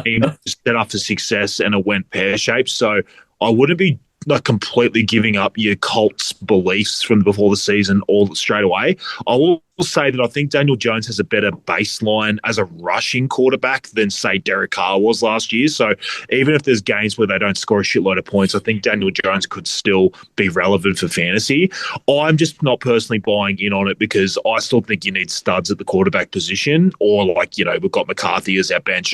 C: team was set up for success, and it went pear-shaped. So I wouldn't be completely giving up your Colts beliefs from before the season all straight away. I will say that I think Daniel Jones has a better baseline as a rushing quarterback than, say, Derek Carr was last year. So even if there's games where they don't score a shitload of points, I think Daniel Jones could still be relevant for fantasy. I'm just not personally buying in on it because I still think you need studs at the quarterback position, or we've got McCarthy as our bench.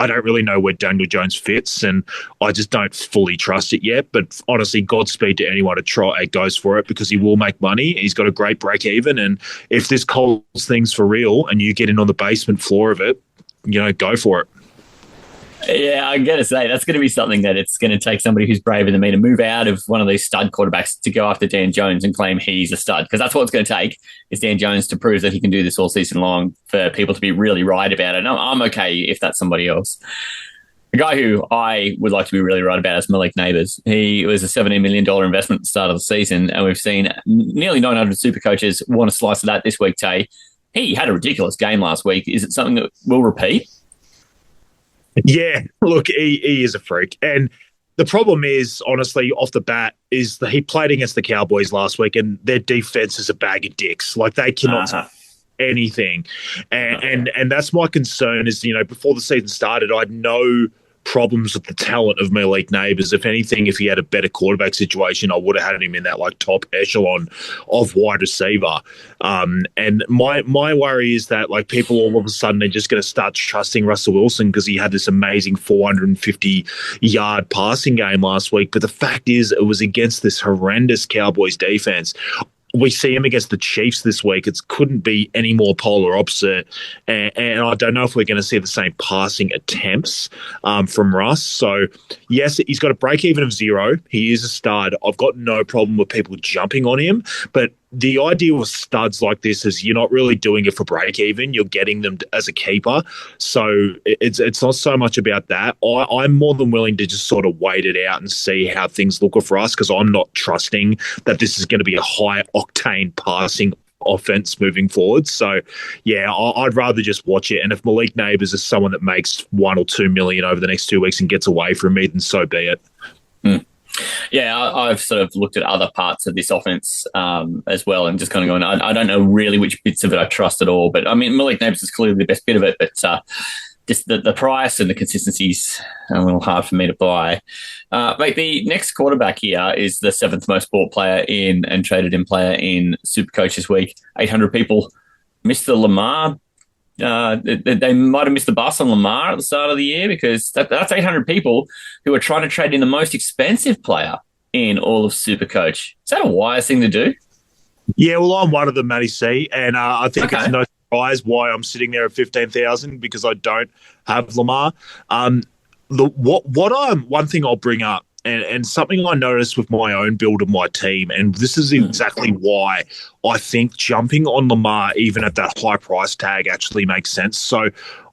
C: I don't really know where Daniel Jones fits, and I just don't fully trust it yet. But honestly, Godspeed to anyone that goes for it because he will make money. He's got a great break even, and if this Colts thing's for real and you get in on the basement floor of it, go for it.
B: Yeah, I got to say, that's going to be something that it's going to take somebody who's braver than me to move out of one of these stud quarterbacks to go after Dan Jones and claim he's a stud, because that's what it's going to take is Dan Jones to prove that he can do this all season long for people to be really right about it. And I'm okay if that's somebody else. The guy who I would like to be really right about is Malik Neighbours. He was a $17 million investment at the start of the season, and we've seen nearly 900 super coaches want a slice of that this week, Tay. He had a ridiculous game last week. Is it something that will repeat?
C: Yeah, look, he is a freak. And the problem is, honestly, off the bat, is that he played against the Cowboys last week, and their defense is a bag of dicks. They cannot anything. And that's my concern is, before the season started, I know problems with the talent of Malik Neighbours. If anything, if he had a better quarterback situation, I would have had him in that like top echelon of wide receiver. And my worry is that like people all of a sudden are just going to start trusting Russell Wilson because he had this amazing 450-yard passing game last week. But the fact is, it was against this horrendous Cowboys defense. We see him against the Chiefs this week. It couldn't be any more polar opposite. And I don't know if we're going to see the same passing attempts from Russ. So, yes, he's got a break even of 0. He is a stud. I've got no problem with people jumping on him. But the idea with studs like this is you're not really doing it for break even. You're getting them as a keeper. So it's not so much about that. I'm more than willing to just sort of wait it out and see how things look for us because I'm not trusting that this is going to be a high octane passing offense moving forward. So, yeah, I'd rather just watch it. And if Malik Neighbours is someone that makes 1 or 2 million over the next 2 weeks and gets away from me, then so be it.
B: Yeah, I've sort of looked at other parts of this offense as well and just kind of going, I don't know really which bits of it I trust at all. But, I mean, Malik Neighbours is clearly the best bit of it, but just the price and the consistency's a little hard for me to buy. Mate, the next quarterback here is the 7th most bought player in and traded in player in SuperCoach this week. 800 people missed the Lamar. They might have missed the bus on Lamar at the start of the year because that's 800 people who are trying to trade in the most expensive player in all of SuperCoach. Is that a wise thing to do?
C: Yeah, well, I'm one of them, Matty C, and I think it's no surprise why I'm sitting there at 15,000 because I don't have Lamar. One thing I'll bring up, and something I noticed with my own build of my team, and this is exactly why I think jumping on Lamar, even at that high price tag, actually makes sense. So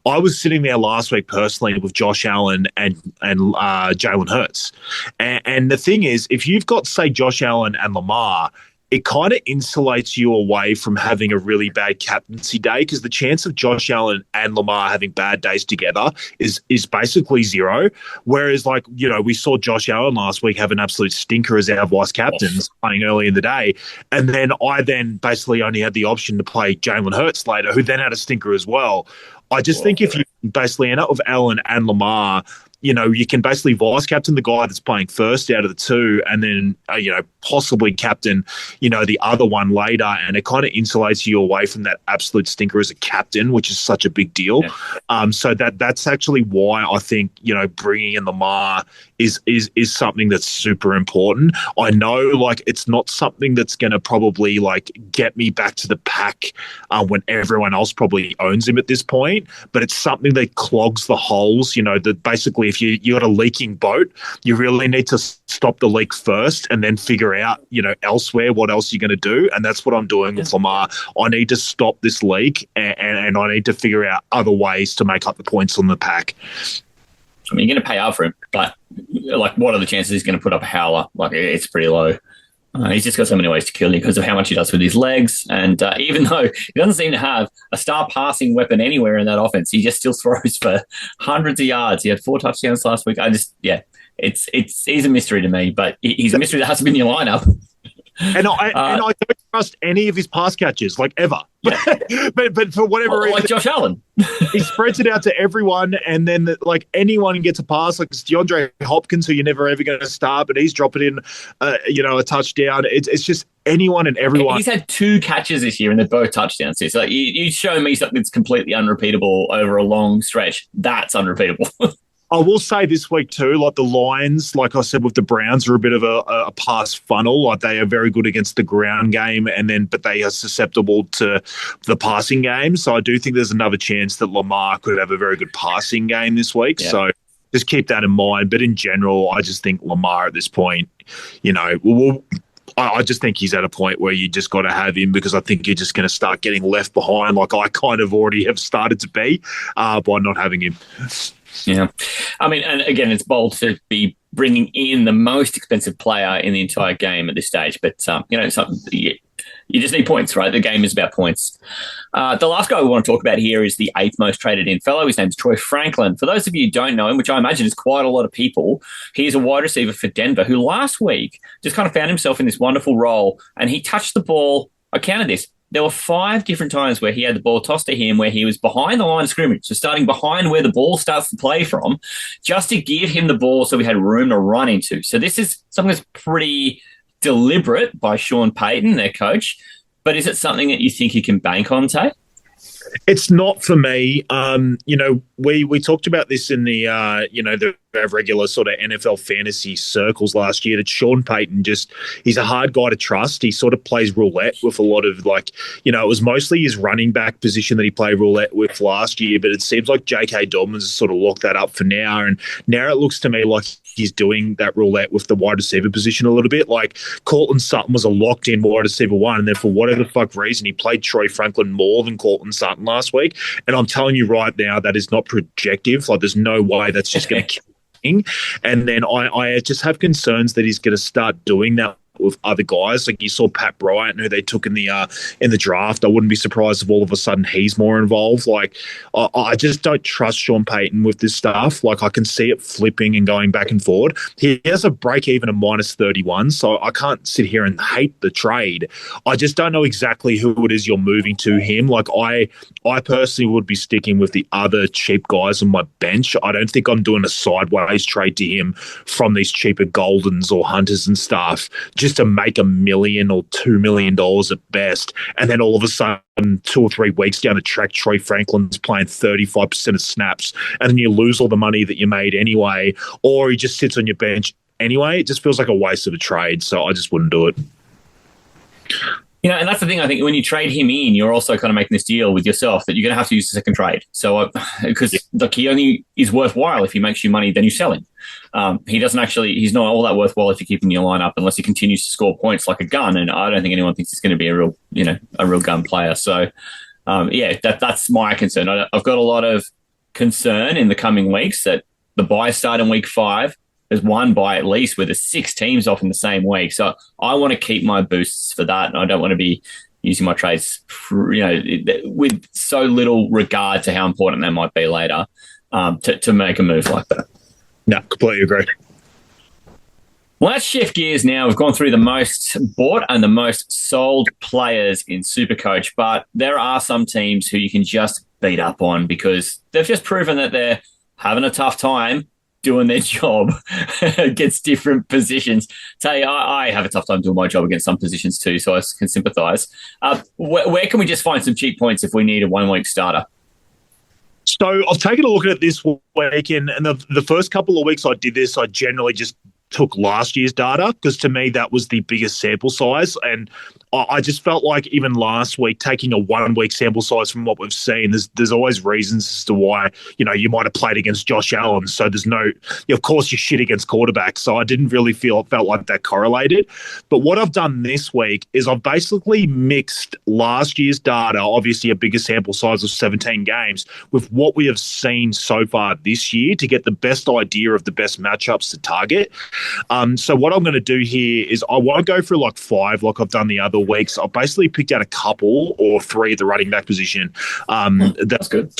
C: I was sitting there last week personally with Josh Allen and Jalen Hurts. And the thing is, if you've got, say, Josh Allen and Lamar, it kind of insulates you away from having a really bad captaincy day because the chance of Josh Allen and Lamar having bad days together is basically 0. Whereas, like, you know, we saw Josh Allen last week have an absolute stinker as our vice captains playing early in the day. And then I basically only had the option to play Jalen Hurts later, who then had a stinker as well. I just think if you basically end up with Allen and Lamar, you know, you can basically vice captain the guy that's playing first out of the two and then, possibly captain, the other one later. And it kind of insulates you away from that absolute stinker as a captain, which is such a big deal. Yeah. So that's actually why I think, bringing in Lamar is something that's super important. I know, like, it's not something that's going to probably, like, get me back to the pack when everyone else probably owns him at this point, but it's something that clogs the holes, that basically if you got a leaking boat, you really need to stop the leak first and then figure out, elsewhere what else you're going to do. And that's what I'm doing with Lamar. I need to stop this leak and I need to figure out other ways to make up the points on the pack.
B: I mean, you're going to pay up for him, but like, what are the chances he's going to put up a howler? Like, it's pretty low. He's just got so many ways to kill you because of how much he does with his legs. And even though he doesn't seem to have a star passing weapon anywhere in that offense, he just still throws for hundreds of yards. He had 4 touchdowns last week. He's a mystery to me, but he's a mystery that has to be in your lineup.
C: And I don't trust any of his pass catches, like, ever. Yeah. but for whatever reason,
B: like Josh Allen,
C: he spreads it out to everyone, and then like anyone gets a pass. Like it's DeAndre Hopkins, who you're never ever going to start, but he's dropping in, a touchdown. It's just anyone and everyone.
B: He's had 2 catches this year, and they're both touchdowns. So like you show me something that's completely unrepeatable over a long stretch. That's unrepeatable.
C: I will say this week too, like the Lions, like I said with the Browns, are a bit of a pass funnel. Like they are very good against the ground game, but they are susceptible to the passing game. So I do think there's another chance that Lamar could have a very good passing game this week. Yeah. So just keep that in mind. But in general, I just think Lamar at this point, I just think he's at a point where you just got to have him because I think you're just going to start getting left behind, like I kind of already have started to be by not having him.
B: Yeah. I mean, and again, it's bold to be bringing in the most expensive player in the entire game at this stage. But, you just need points, right? The game is about points. The last guy we want to talk about here is the 8th most traded in fellow. His name's Troy Franklin. For those of you who don't know him, which I imagine is quite a lot of people, he is a wide receiver for Denver who last week just kind of found himself in this wonderful role and he touched the ball, I counted this, there were 5 different times where he had the ball tossed to him where he was behind the line of scrimmage, so starting behind where the ball starts to play from, just to give him the ball so we had room to run into. So this is something that's pretty deliberate by Sean Payton, their coach. But is it something that you think you can bank on, Tay?
C: It's not for me. We talked about this in the the regular sort of NFL fantasy circles last year, that Sean Payton he's a hard guy to trust. He sort of plays roulette with a lot of it was mostly his running back position that he played roulette with last year, but it seems like J.K. Dobbins has sort of locked that up for now. And now it looks to me like he's doing that roulette with the wide receiver position a little bit. Like Cortland Sutton was a locked-in wide receiver one, and then for whatever the fuck reason, he played Troy Franklin more than Cortland Sutton last week. And I'm telling you right now, that is not projective. Like, there's no way that's just going to kill. And then I just have concerns that he's going to start doing that with other guys. Like you saw Pat Bryant, who they took in the draft. I wouldn't be surprised if all of a sudden he's more involved. Like I just don't trust Sean Payton with this stuff. Like I can see it flipping and going back and forward. He has a break even of -31, so I can't sit here and hate the trade. I just don't know exactly who it is you're moving to him. Like I personally would be sticking with the other cheap guys on my bench. I don't think I'm doing a sideways trade to him from these cheaper Goldens or Hunters and stuff, just to make $1 million or $2 million at best. And then all of a sudden, 2 or 3 weeks down the track, Troy Franklin's playing 35% of snaps, and then you lose all the money that you made anyway, or he just sits on your bench anyway. It just feels like a waste of a trade, so I just wouldn't do it.
B: And that's the thing. I think when you trade him in, you're also kind of making this deal with yourself that you're going to have to use the second trade. So, because he only is worthwhile if he makes you money, then you sell him. He's not all that worthwhile if you keep him in your lineup unless he continues to score points like a gun. And I don't think anyone thinks he's going to be a real gun player. So, that's my concern. I've got a lot of concern in the coming weeks that the buys start in week 5. There's one bye at least where there's 6 teams off in the same week. So I want to keep my boosts for that, and I don't want to be using my trades with so little regard to how important they might be later to make a move like that.
C: No, completely agree.
B: Well, let's shift gears now. We've gone through the most bought and the most sold players in SuperCoach, but there are some teams who you can just beat up on because they've just proven that they're having a tough time doing their job against different positions. I have a tough time doing my job against some positions too, so I can sympathise. Where can we just find some cheap points if we need a 1-week starter?
C: So I've taken a look at it this week, and the first couple of weeks I did this, I generally just took last year's data because to me that was the biggest sample size, and I just felt like even last week taking a 1-week sample size from what we've seen, there's always reasons as to why you might have played against Josh Allen, so there's no of course you're shit against quarterbacks, so I didn't really felt like that correlated. But what I've done this week is I've basically mixed last year's data, obviously a bigger sample size of 17 games, with what we have seen so far this year to get the best idea of the best matchups to target. So what I'm going to do here is I won't go through like 5 like I've done the other weeks. I've basically picked out a couple or 3 at the running back position that's good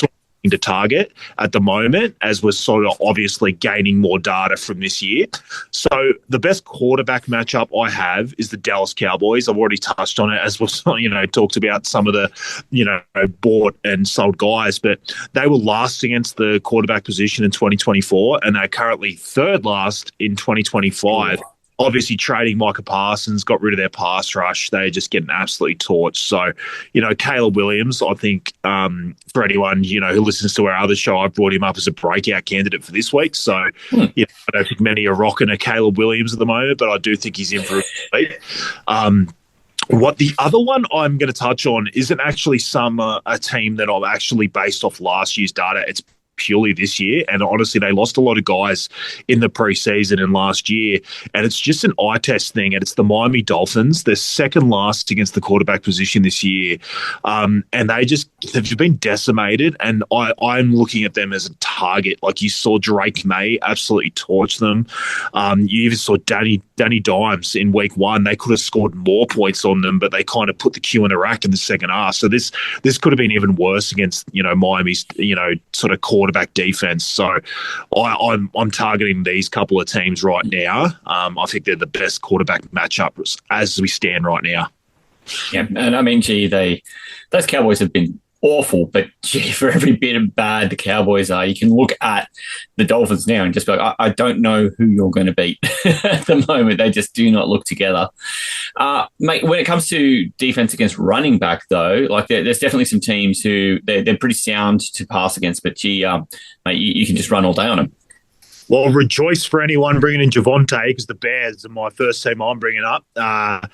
C: to target at the moment as we're sort of obviously gaining more data from this year. So the best quarterback matchup I have is the Dallas Cowboys. I've already touched on it as we've talked about some of the bought and sold guys, but they were last against the quarterback position in 2024 and they're currently 3rd last in 2025. Obviously, trading Micah Parsons got rid of their pass rush. They're just getting absolutely torched. So, Caleb Williams, I think for anyone, who listens to our other show, I've brought him up as a breakout candidate for this week. So, I don't think many are rocking a Caleb Williams at the moment, but I do think he's in for a beat. What the other one I'm going to touch on isn't actually a team that I've actually based off last year's data. It's purely this year, and honestly they lost a lot of guys in the preseason and last year, and it's just an eye test thing, and it's the Miami Dolphins. They're 2nd last against the quarterback position this year, and they've been decimated, and I'm looking at them as a target. Like you saw Drake May absolutely torch them. You even saw Danny Dimes in week 1. They could have scored more points on them, but they kind of put the cue in the rack in the second half. So this could have been even worse against Miami's sort of quarterback defense. So I'm targeting these couple of teams right now. I think they're the best quarterback matchups as we stand right now.
B: Yeah, and I mean, those Cowboys have been awful, but gee, for every bit of bad the Cowboys are, you can look at the Dolphins now and just be like, I don't know who you're going to beat at the moment. They just do not look together. Mate, when it comes to defense against running back, though, like there's definitely some teams who they're pretty sound to pass against, but gee, mate, you can just run all day on them.
C: Well, rejoice for anyone bringing in Javonte, because the Bears are my first team I'm bringing up. Talking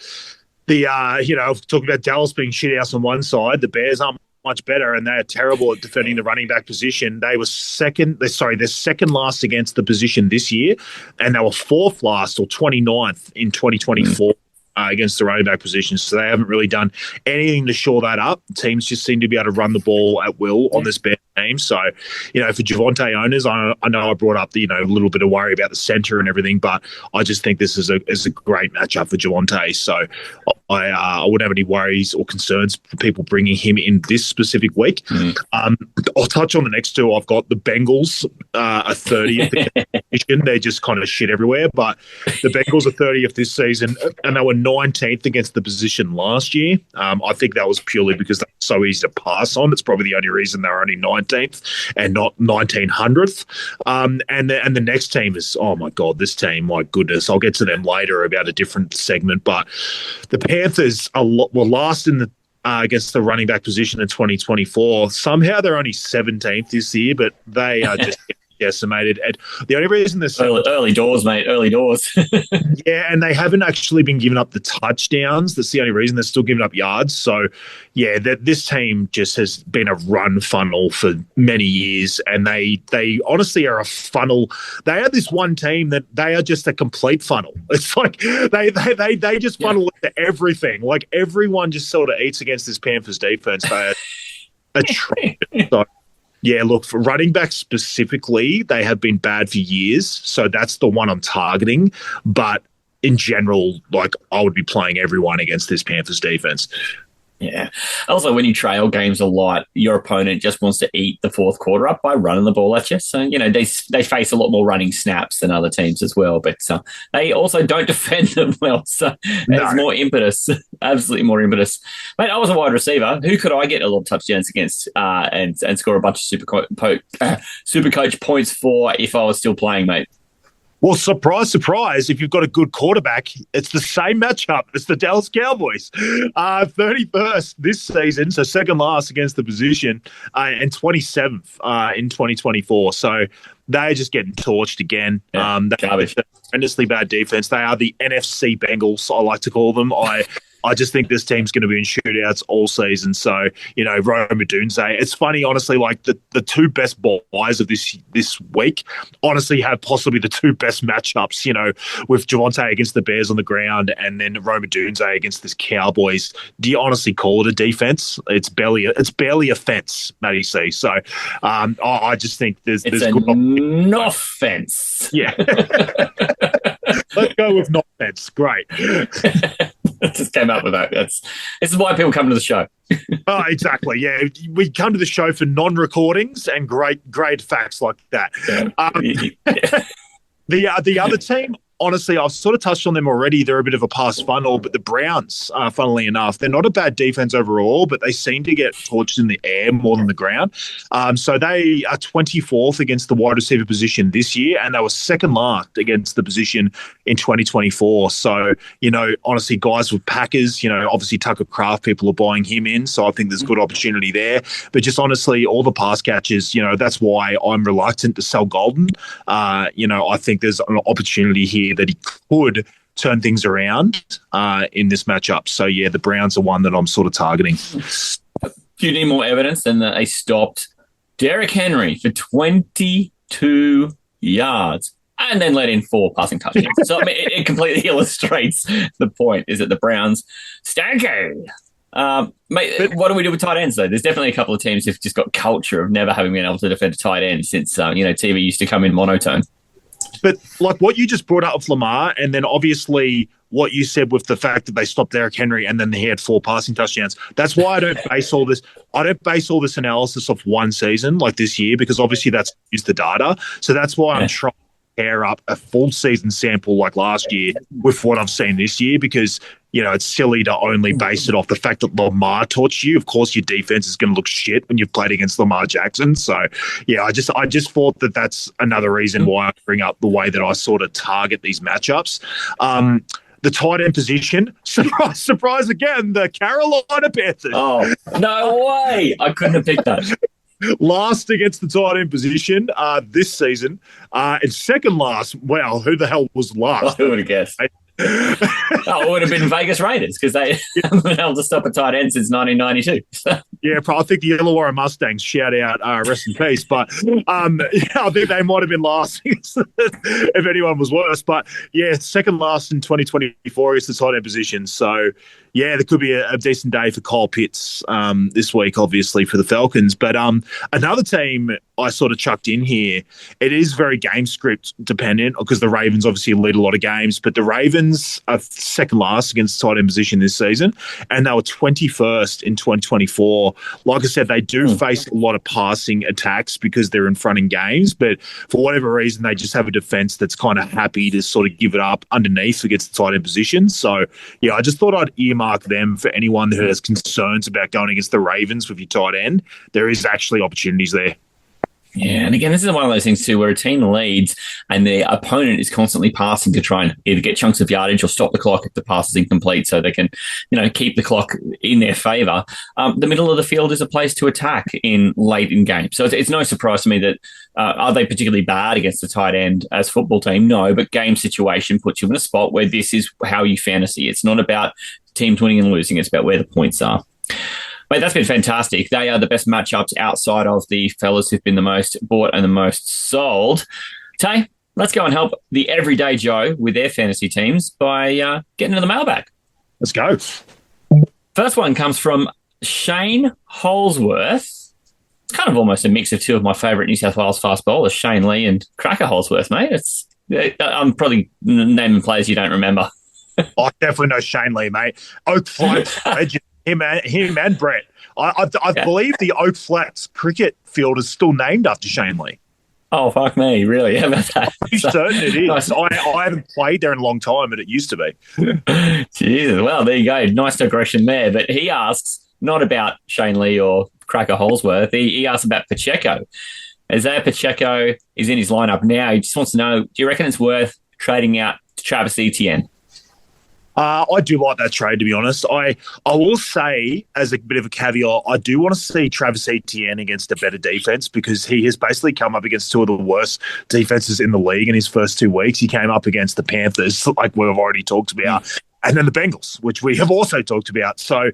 C: about Dallas being shit house on one side, the Bears aren't much better, and they are terrible at defending the running back position. They're second last against the position this year, and they were fourth last or 29th in 2024 against the running back position. So they haven't really done anything to shore that up. Teams just seem to be able to run the ball at will on this Bears team. So, for Javonte owners, I know I brought up a little bit of worry about the center and everything, but I just think this is a great matchup for Javonte. So I wouldn't have any worries or concerns for people bringing him in this specific week. I'll touch on the next two. I've got the Bengals are 30th. They're just kind of shit everywhere, but the Bengals are 30th this season, and they were 19th against the position last year. I think that was purely because they're so easy to pass on. It's probably the only reason they're only 19th and not 1900th. And the next team is, oh my God, this team, my goodness. I'll get to them later about a different segment, but the Panthers were last in the against the running back position in 2024. Somehow they're only 17th this year, but they are just decimated. And the only reason they're
B: early doors, mate, early doors.
C: Yeah, and they haven't actually been giving up the touchdowns. That's the only reason. They're still giving up yards. So, yeah, this team just has been a run funnel for many years, and they honestly are a funnel. They are this one team that they are just a complete funnel. It's like they just funnel into everything. Like everyone just sort of eats against this Panthers defense. They are atrocious. So, yeah, look, for running back specifically, they have been bad for years. So that's the one I'm targeting. But in general, I would be playing everyone against this Panthers defense.
B: Yeah. Also, when you trail games a lot, your opponent just wants to eat the fourth quarter up by running the ball at you. So, they face a lot more running snaps than other teams as well. But they also don't defend them well. So there's more impetus, absolutely more impetus. Mate, I was a wide receiver. Who could I get a lot of touchdowns against and score a bunch of SuperCoach points for if I was still playing, mate?
C: Well, surprise, surprise, if you've got a good quarterback, it's the same matchup as the Dallas Cowboys. 31st this season, so second last against the position, and 27th in 2024. So they're just getting torched again. They're tremendously bad defense. They are the NFC Bengals, I like to call them. I just think this team's going to be in shootouts all season. So, Rome Odunze. It's funny, honestly, the two best buys of this week, honestly, have possibly the two best matchups, with Javonte against the Bears on the ground and then Rome Odunze against this Cowboys. Do you honestly call it a defense? It's barely a fence, Matty C. So I just think there's
B: a
C: good
B: offense.
C: Yeah. Let's go with not fence. Great.
B: Just came up with that. This is why people come to the show.
C: Oh, exactly. Yeah, we come to the show for non-recordings and great facts like that. The other team, honestly, I've sort of touched on them already. They're a bit of a pass funnel, but the Browns, funnily enough, they're not a bad defense overall, but they seem to get torched in the air more than the ground. So they are 24th against the wide receiver position this year, and they were second last against the position in 2024. So, honestly, guys with Packers, obviously Tucker Kraft, people are buying him in, so I think there's good opportunity there. But just honestly, all the pass catches, that's why I'm reluctant to sell Golden. I think there's an opportunity here that he could turn things around in this matchup. So, yeah, the Browns are one that I'm sort of targeting.
B: Do you need more evidence than that they stopped Derrick Henry for 22 yards and then let in 4 passing touchdowns? So, I mean, it completely illustrates the point, is that the Browns stanky. Mate, what do we do with tight ends, though? There's definitely a couple of teams who've just got culture of never having been able to defend a tight end since, TV used to come in monotone.
C: But like what you just brought up with Lamar, and then obviously what you said with the fact that they stopped Derrick Henry and then he had 4 passing touchdowns. That's why I don't base all this. I don't base all this analysis off one season like this year, because obviously that's used the data. So that's why I'm trying to pair up a full season sample like last year with what I've seen this year, because it's silly to only base it off the fact that Lamar torched you. Of course, your defense is going to look shit when you've played against Lamar Jackson. So, yeah, I just thought that that's another reason why I bring up the way that I sort of target these matchups. The tight end position, surprise again, the Carolina Panthers.
B: Oh, no way. I couldn't have picked that.
C: Last against the tight end position this season. And second last, wow, who the hell was last?
B: Who would have guessed? It would have been Vegas Raiders because they haven't been able to stop a tight end since 1992.
C: Yeah, I think the Illawarra Mustangs, shout out, rest in peace. But I think they might have been last if anyone was worse. But yeah, second last in 2024 is the tight end position. So yeah, there could be a decent day for Kyle Pitts this week, obviously, for the Falcons. But another team I sort of chucked in here, it is very game script dependent because the Ravens obviously lead a lot of games, but the Ravens are second last against tight end position this season, and they were 21st in 2024. Like I said, they do face a lot of passing attacks because they're in front in games, but for whatever reason, they just have a defense that's kind of happy to sort of give it up underneath against the tight end position. So, yeah, I just thought I'd earmark them for anyone who has concerns about going against the Ravens with your tight end. There is actually opportunities there.
B: Yeah, and again, this is one of those things too where a team leads and their opponent is constantly passing to try and either get chunks of yardage or stop the clock if the pass is incomplete so they can, keep the clock in their favour. The middle of the field is a place to attack late in games. So it's no surprise to me that are they particularly bad against the tight end as a football team? No, but game situation puts you in a spot where this is how you fantasy. It's not about teams winning and losing. It's about where the points are. Mate, that's been fantastic. They are the best matchups outside of the fellas who've been the most bought and the most sold. Tay, let's go and help the everyday Joe with their fantasy teams by getting into the mailbag.
C: Let's go.
B: First one comes from Shane Holsworth. It's kind of almost a mix of two of my favourite New South Wales fast bowlers, Shane Lee and Cracker Holsworth, mate. I'm probably naming players you don't remember.
C: I definitely know Shane Lee, mate. Oak Flats legend. Him and Brett. I believe the Oak Flats cricket field is still named after Shane Lee.
B: Oh, fuck me. Really? How about that?
C: I'm certain it is. Nice. I haven't played there in a long time, but it used to be.
B: Jesus. Well, there you go. Nice digression there. But he asks not about Shane Lee or Cracker Holsworth. He asks about Pacheco. Isaiah Pacheco is in his lineup now. He just wants to know, do you reckon it's worth trading out to Travis Etienne?
C: I do like that trade, to be honest. I will say, as a bit of a caveat, I do want to see Travis Etienne against a better defense because he has basically come up against two of the worst defenses in the league in his first 2 weeks. He came up against the Panthers, like we've already talked about, and then the Bengals, which we have also talked about. So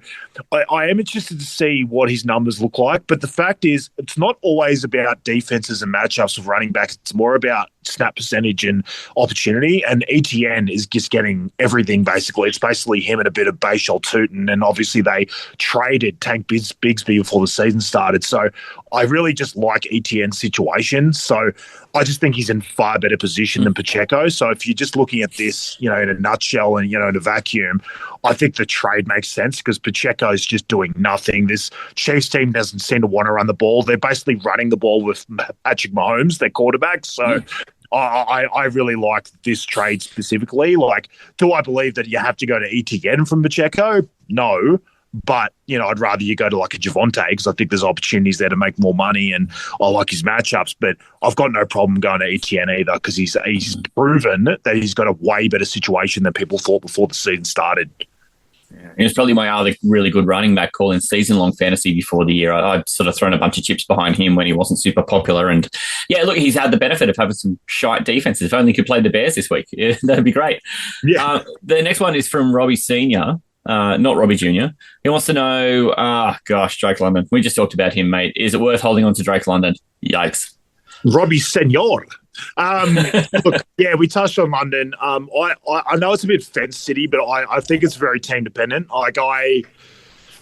C: I am interested to see what his numbers look like. But the fact is, it's not always about defenses and matchups of running backs. It's more about snap percentage and opportunity. And ETN is just getting everything, basically. It's basically him and a bit of Bashal Tootin. And obviously they traded Tank Bigsby before the season started. So I really just like ETN's situation. So I just think he's in far better position than Pacheco. So if you're just looking at this, in a nutshell and, in a vacuum, I think the trade makes sense because Pacheco is just doing nothing. This Chiefs team doesn't seem to want to run the ball. They're basically running the ball with Patrick Mahomes, their quarterback. So I really like this trade specifically. Like, do I believe that you have to go to ETN from Pacheco? No. But, I'd rather you go to like a Javonte because I think there's opportunities there to make more money and I like his matchups. But I've got no problem going to ETN either because he's proven that he's got a way better situation than people thought before the season started.
B: It was probably my other really good running back call in season-long fantasy before the year. I'd sort of thrown a bunch of chips behind him when he wasn't super popular. And, yeah, look, he's had the benefit of having some shite defenses. If only he could play the Bears this week, that'd be great. Yeah. The next one is from Robbie Sr., not Robbie Jr. He wants to know, Drake London. We just talked about him, mate. Is it worth holding on to Drake London? Yikes.
C: Robbie Senior. Look, yeah, we touched on London. I know it's a bit fence city, but I think it's very team dependent. Like I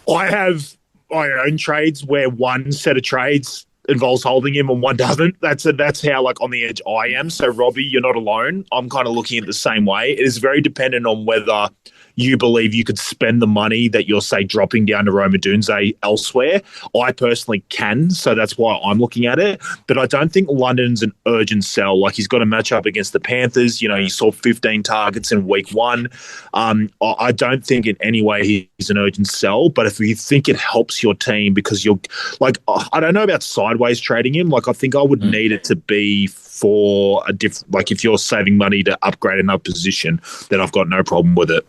C: have my own trades where one set of trades involves holding him and one doesn't. That's how like on the edge I am. So Robbie, you're not alone. I'm kind of looking at it the same way. It is very dependent on whether you believe you could spend the money that you're, say, dropping down to Roma Dunze elsewhere. I personally can, so that's why I'm looking at it. But I don't think London's an urgent sell. Like, he's got a match up against the Panthers. You know, he saw 15 targets in week 1. I don't think in any way he's an urgent sell. But if you think it helps your team because you're like, I don't know about sideways trading him. Like, I think I would need it to be for a different, like if you're saving money to upgrade another position, then I've got no problem with it.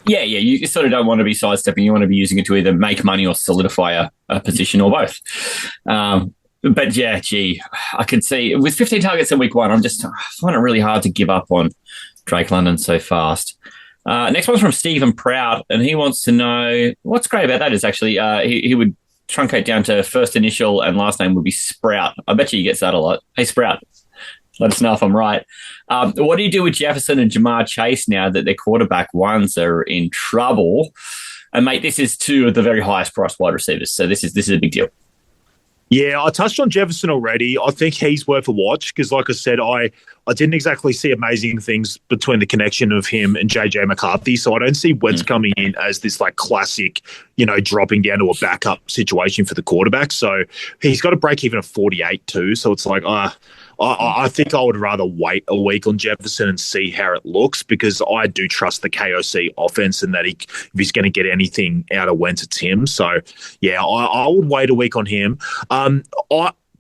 B: Yeah, you sort of don't want to be sidestepping. You want to be using it to either make money or solidify a position or both. But yeah, I can see with 15 targets in week 1, I find it really hard to give up on Drake London so fast. Next one's from Stephen Proud, and he wants to know what's great about that is actually he would truncate down to first initial and last name would be Sprout. I bet you he gets that a lot. Hey, Sprout, let us know if I'm right. What do you do with Jefferson and Jamar Chase now that their quarterback ones are in trouble? And mate, this is 2 of the very highest priced wide receivers, so this is a big deal.
C: Yeah, I touched on Jefferson already. I think he's worth a watch because, like I said, I didn't exactly see amazing things between the connection of him and JJ McCarthy. So I don't see Wentz coming in as this like classic, dropping down to a backup situation for the quarterback. So he's got a break even of 48 too. So it's like, I think I would rather wait a week on Jefferson and see how it looks because I do trust the KOC offense and that if he's going to get anything out of Wentz, it's him. So, yeah, I would wait a week on him.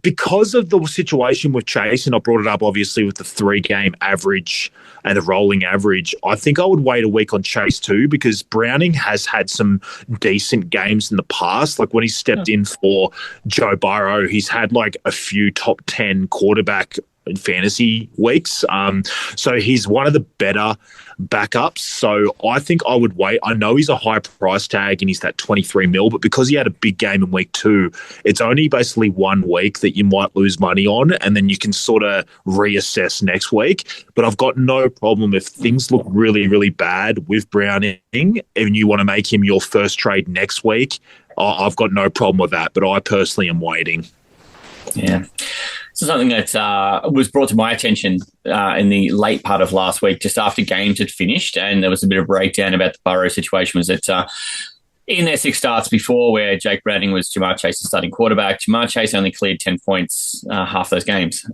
C: Because of the situation with Chase, and I brought it up obviously with the 3-game average and the rolling average, I think I would wait a week on Chase too because Browning has had some decent games in the past. Like when he stepped in for Joe Burrow, he's had like a few top 10 quarterback fantasy weeks. So he's one of the better backups. So I think I would wait. I know he's a high price tag and he's that 23 mil, but because he had a big game in week 2, it's only basically 1 week that you might lose money on, and then you can sort of reassess next week. But I've got no problem if things look really, really bad with Browning and you want to make him your first trade next week. I've got no problem with that, but I personally am waiting.
B: Yeah. So something that was brought to my attention in the late part of last week, just after games had finished, and there was a bit of breakdown about the Burrow situation, was that in their 6 starts before where Jake Browning was Jamar Chase's starting quarterback, Jamar Chase only cleared 10 points half those games.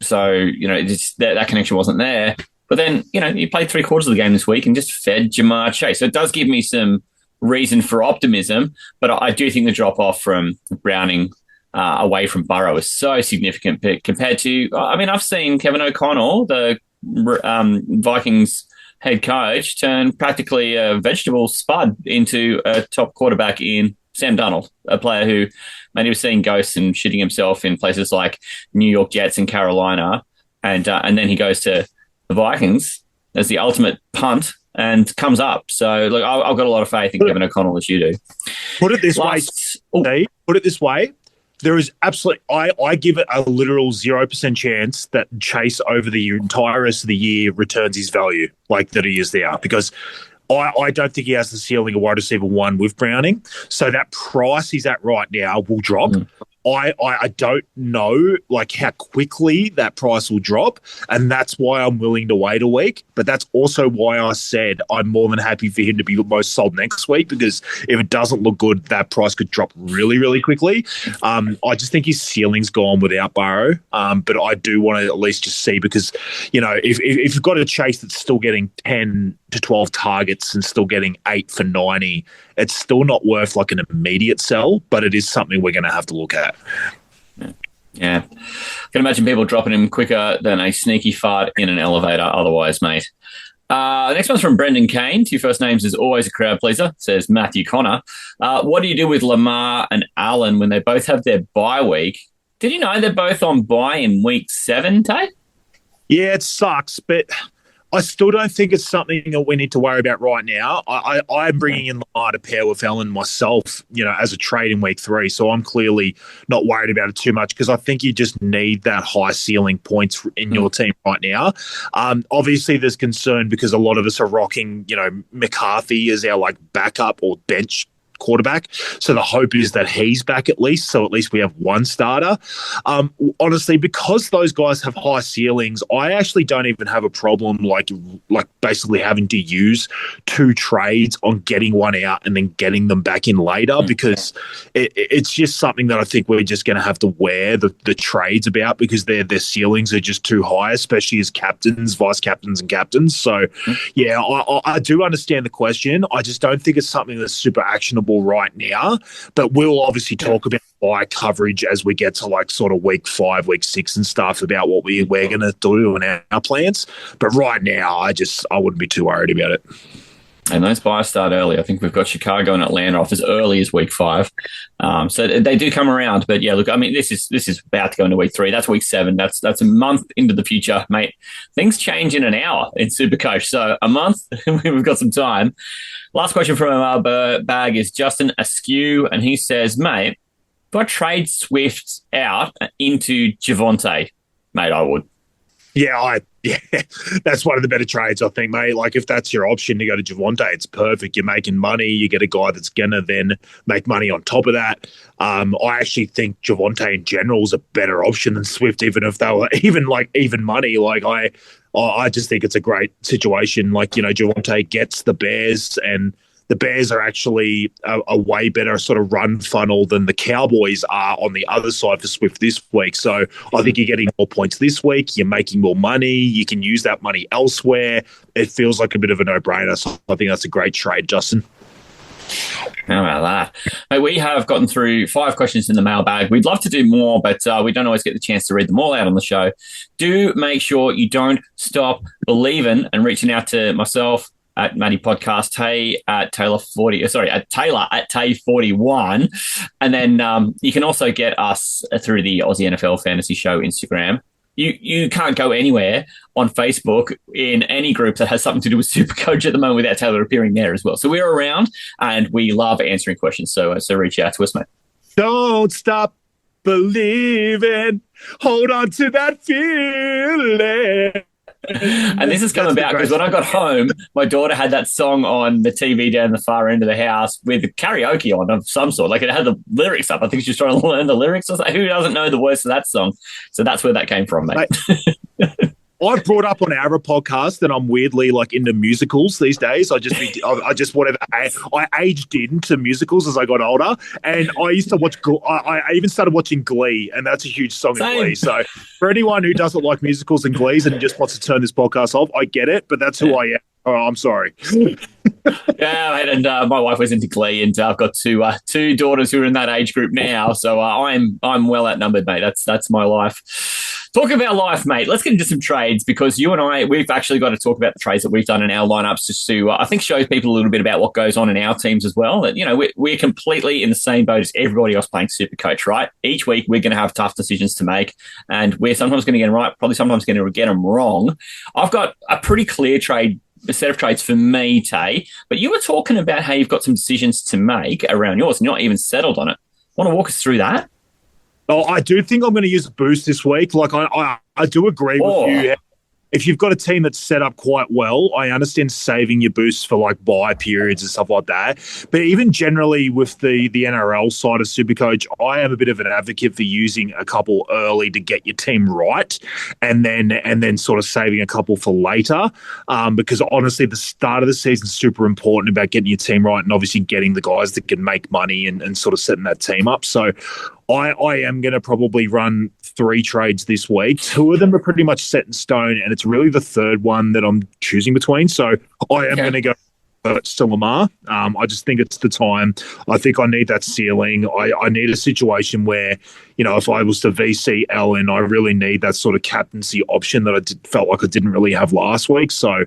B: So, that connection wasn't there. But then, he played 3/4 of the game this week and just fed Jamar Chase. So it does give me some reason for optimism, but I do think the drop-off from Browning away from Burrow is so significant compared to, I've seen Kevin O'Connell, the Vikings head coach, turn practically a vegetable spud into a top quarterback in Sam Darnold, a player who maybe was seeing ghosts and shitting himself in places like New York Jets and Carolina. And then he goes to the Vikings as the ultimate punt and comes up. So, look, I've got a lot of faith in Kevin O'Connell, as you do.
C: Put it this way. There is absolutely, I give it a literal 0% chance that Chase over the entire rest of the year returns his value like that he is now because I don't think he has the ceiling of wide receiver 1 with Browning. So that price he's at right now will drop. I don't know like how quickly that price will drop, and that's why I'm willing to wait a week. But that's also why I said I'm more than happy for him to be most sold next week, because if it doesn't look good, that price could drop really, really quickly. I just think his ceiling's gone without Burrow, but I do want to at least just see, because if you've got a Chase that's still getting 10 to 12 targets and still getting 8 for 90, it's still not worth like an immediate sell, but it is something we're going to have to look at.
B: Yeah. I can imagine people dropping him quicker than a sneaky fart in an elevator otherwise, mate. The next one's from Brendan Kane. 2 first names is always a crowd pleaser, says Matthew Connor. What do you do with Lamar and Allen when they both have their bye week? Did you know they're both on bye in week 7, Tate?
C: Yeah, it sucks, but I still don't think it's something that we need to worry about right now. I'm bringing in Lamar to pair with Allen myself, as a trade in week 3. So I'm clearly not worried about it too much, because I think you just need that high ceiling points in your team right now. Obviously, there's concern because a lot of us are rocking, McCarthy as our backup or bench quarterback. So the hope is that he's back at least. So at least we have one starter. Honestly, because those guys have high ceilings, I actually don't even have a problem like basically having to use 2 trades on getting one out and then getting them back in later, because it's just something that I think we're just going to have to wear the trades about, because their ceilings are just too high, especially as captains, vice captains, and captains. So, yeah, I do understand the question. I just don't think it's something that's super actionable right now. But we'll obviously talk about buy coverage as we get to like sort of week 5, week 6 and stuff about what we're going to do in our plans. But right now, I wouldn't be too worried about it.
B: And those buys start early. I think we've got Chicago and Atlanta off as early as week 5. So they do come around. But yeah, look, I mean, this is about to go into week 3. That's week 7. That's a month into the future, mate. Things change in an hour in SuperCoach. So a month, we've got some time. Last question from our bag is Justin Askew, and he says, mate, if I trade Swift out into Javonte, mate, I would.
C: Yeah, that's one of the better trades, I think, mate. Like, if that's your option to go to Javonte, it's perfect. You're making money. You get a guy that's going to then make money on top of that. I actually think Javonte in general is a better option than Swift, even if they were even money. Like, I just think it's a great situation. Like, you know, Javonte gets the Bears, and the Bears are actually a way better sort of run funnel than the Cowboys are on the other side for Swift this week. So I think you're getting more points this week. You're making more money. You can use that money elsewhere. It feels like a bit of a no-brainer. So I think that's a great trade, Justin.
B: How about that? Mate, we have gotten through 5 questions in the mailbag. We'd love to do more, but we don't always get the chance to read them all out on the show. Do make sure you don't stop believing and reaching out to myself at Matty Podcast, Tay at Taylor at Tay 41. And then you can also get us through the Aussie NFL Fantasy Show Instagram. You can't go anywhere on Facebook in any group that has something to do with SuperCoach at the moment without Taylor appearing there as well. So we're around, and we love answering questions. So reach out to us, mate.
C: Don't stop believing. Hold on to that feeling.
B: And this has come about because when I got home, my daughter had that song on the TV down the far end of the house with karaoke on of some sort. Like, it had the lyrics up. I think she was trying to learn the lyrics. I was like, who doesn't know the words of that song? So that's where that came from, mate.
C: I brought up on our podcast that I'm weirdly like into musicals these days. I aged into musicals as I got older, and I used to watch. I even started watching Glee, and that's a huge song in Glee. So for anyone who doesn't like musicals and Glees and just wants to turn this podcast off, I get it, but that's who I am. Oh, I'm sorry.
B: Yeah, mate, and my wife was into Glee, and I've got two daughters who are in that age group now, so I'm well outnumbered, mate. That's my life. Talk about life, mate. Let's get into some trades, because you and I, we've actually got to talk about the trades that we've done in our lineups, just to, I think, show people a little bit about what goes on in our teams as well. That, you know, we're completely in the same boat as everybody else playing SuperCoach, right? Each week we're going to have tough decisions to make, and we're sometimes going to get them right, probably sometimes going to get them wrong. I've got a pretty clear a set of trades for me, Tay, but you were talking about how you've got some decisions to make around yours, and you're not even settled on it. Want to walk us through that?
C: Oh, I do think I'm going to use a boost this week. Like, I do agree with you. If you've got a team that's set up quite well, I understand saving your boosts for like buy periods and stuff like that. But even generally with the NRL side of SuperCoach, I am a bit of an advocate for using a couple early to get your team right, and then sort of saving a couple for later. Because honestly, the start of the season is super important about getting your team right, and obviously getting the guys that can make money and sort of setting that team up. So I am going to probably run 3 trades this week. 2 of them are pretty much set in stone, and it's really the third one that I'm choosing between. So I am going to go to Lamar. I just think it's the time. I think I need that ceiling. I need a situation where, you know, if I was to VC Allen, I really need that sort of captaincy option that I felt like I didn't really have last week. So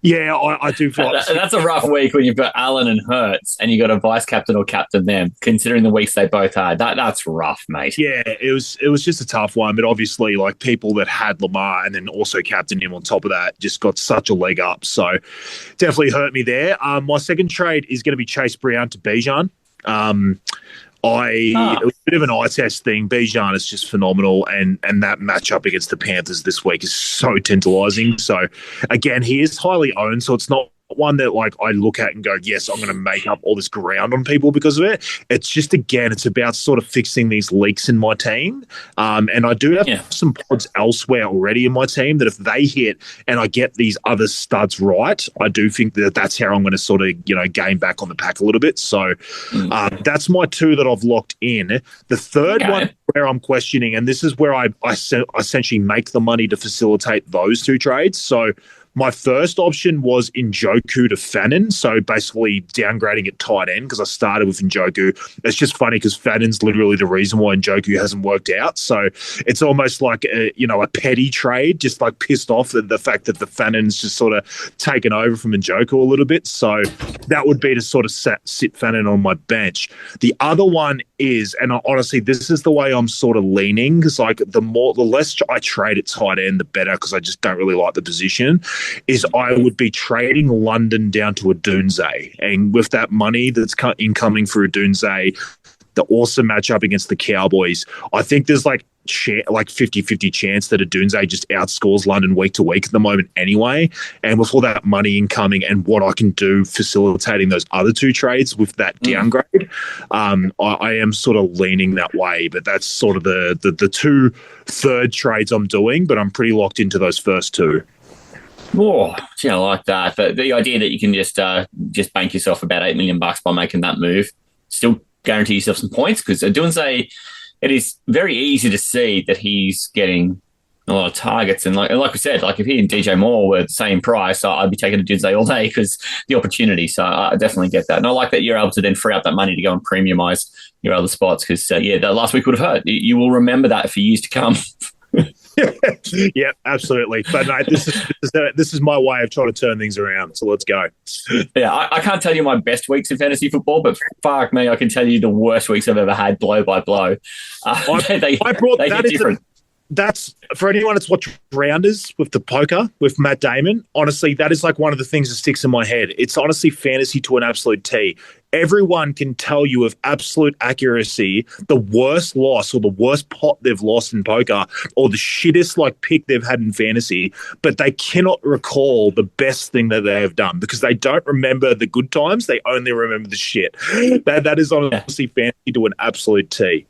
C: yeah, I do feel like
B: that's a rough week when you've got Allen and Hurts, and you got a vice captain or captain them, considering the weeks they both had. That's rough, mate.
C: Yeah, it was just a tough one, but obviously, like, people that had Lamar and then also captained him on top of that just got such a leg up. So definitely hurt me there. My second trade is going to be Chase Brown to Bijan. It was a bit of an eye test thing. Bijan is just phenomenal, and that matchup against the Panthers this week is so tantalising. So, again, he is highly owned, so it's not one that like I look at and go, yes, I'm going to make up all this ground on people because of it. It's just, again, it's about sort of fixing these leaks in my team. And I do have some pods elsewhere already in my team that if they hit and I get these other studs right, I do think that that's how I'm going to sort of, gain back on the pack a little bit. So that's my two that I've locked in. The third one where I'm questioning, and this is where I essentially make the money to facilitate those two trades. So my first option was Njoku to Fannin, so basically downgrading at tight end because I started with Njoku. It's just funny because Fannon's literally the reason why Njoku hasn't worked out. So it's almost like a petty trade, just like pissed off at the fact that the Fannon's just sort of taken over from Njoku a little bit. So that would be to sort of sit Fannin on my bench. The other one is, and honestly, this is the way I'm sort of leaning, because like the less I trade at tight end, the better, because I just don't really like the position, is I would be trading London down to a Dunze. And with that money that's incoming for a Dunze, the awesome matchup against the Cowboys, I think there's like 50-50 chance that a Dunze just outscores London week to week at the moment anyway. And with all that money incoming and what I can do facilitating those other two trades with that downgrade, I am sort of leaning that way. But that's sort of the two third trades I'm doing, but I'm pretty locked into those first two.
B: Oh, I like that. But the idea that you can just bank yourself about $8 million by making that move, still guarantee yourself some points, because Dunze, it is very easy to see that he's getting a lot of targets. And like we said, like if he and DJ Moore were the same price, I'd be taking a Dunze all day because the opportunity. So I definitely get that. And I like that you're able to then free up that money to go and premiumize your other spots, because, that last week would have hurt. You will remember that for years to come.
C: Yeah, absolutely. But no, this is my way of trying to turn things around. So let's go.
B: Yeah, I can't tell you my best weeks in fantasy football, but fuck me, I can tell you the worst weeks I've ever had, blow by blow. They get different.
C: That's for anyone that's watched Rounders with the poker with Matt Damon. Honestly, that is like one of the things that sticks in my head. It's honestly fantasy to an absolute T. Everyone can tell you with absolute accuracy the worst loss or the worst pot they've lost in poker or the shittest like pick they've had in fantasy, but they cannot recall the best thing that they have done because they don't remember the good times. They only remember the shit. That is honestly fantasy to an absolute T.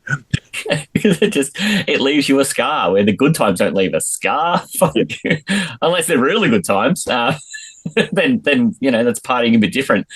B: Because it leaves you a scar where the good times don't leave a scar. Unless they're really good times. Then that's partying a bit different.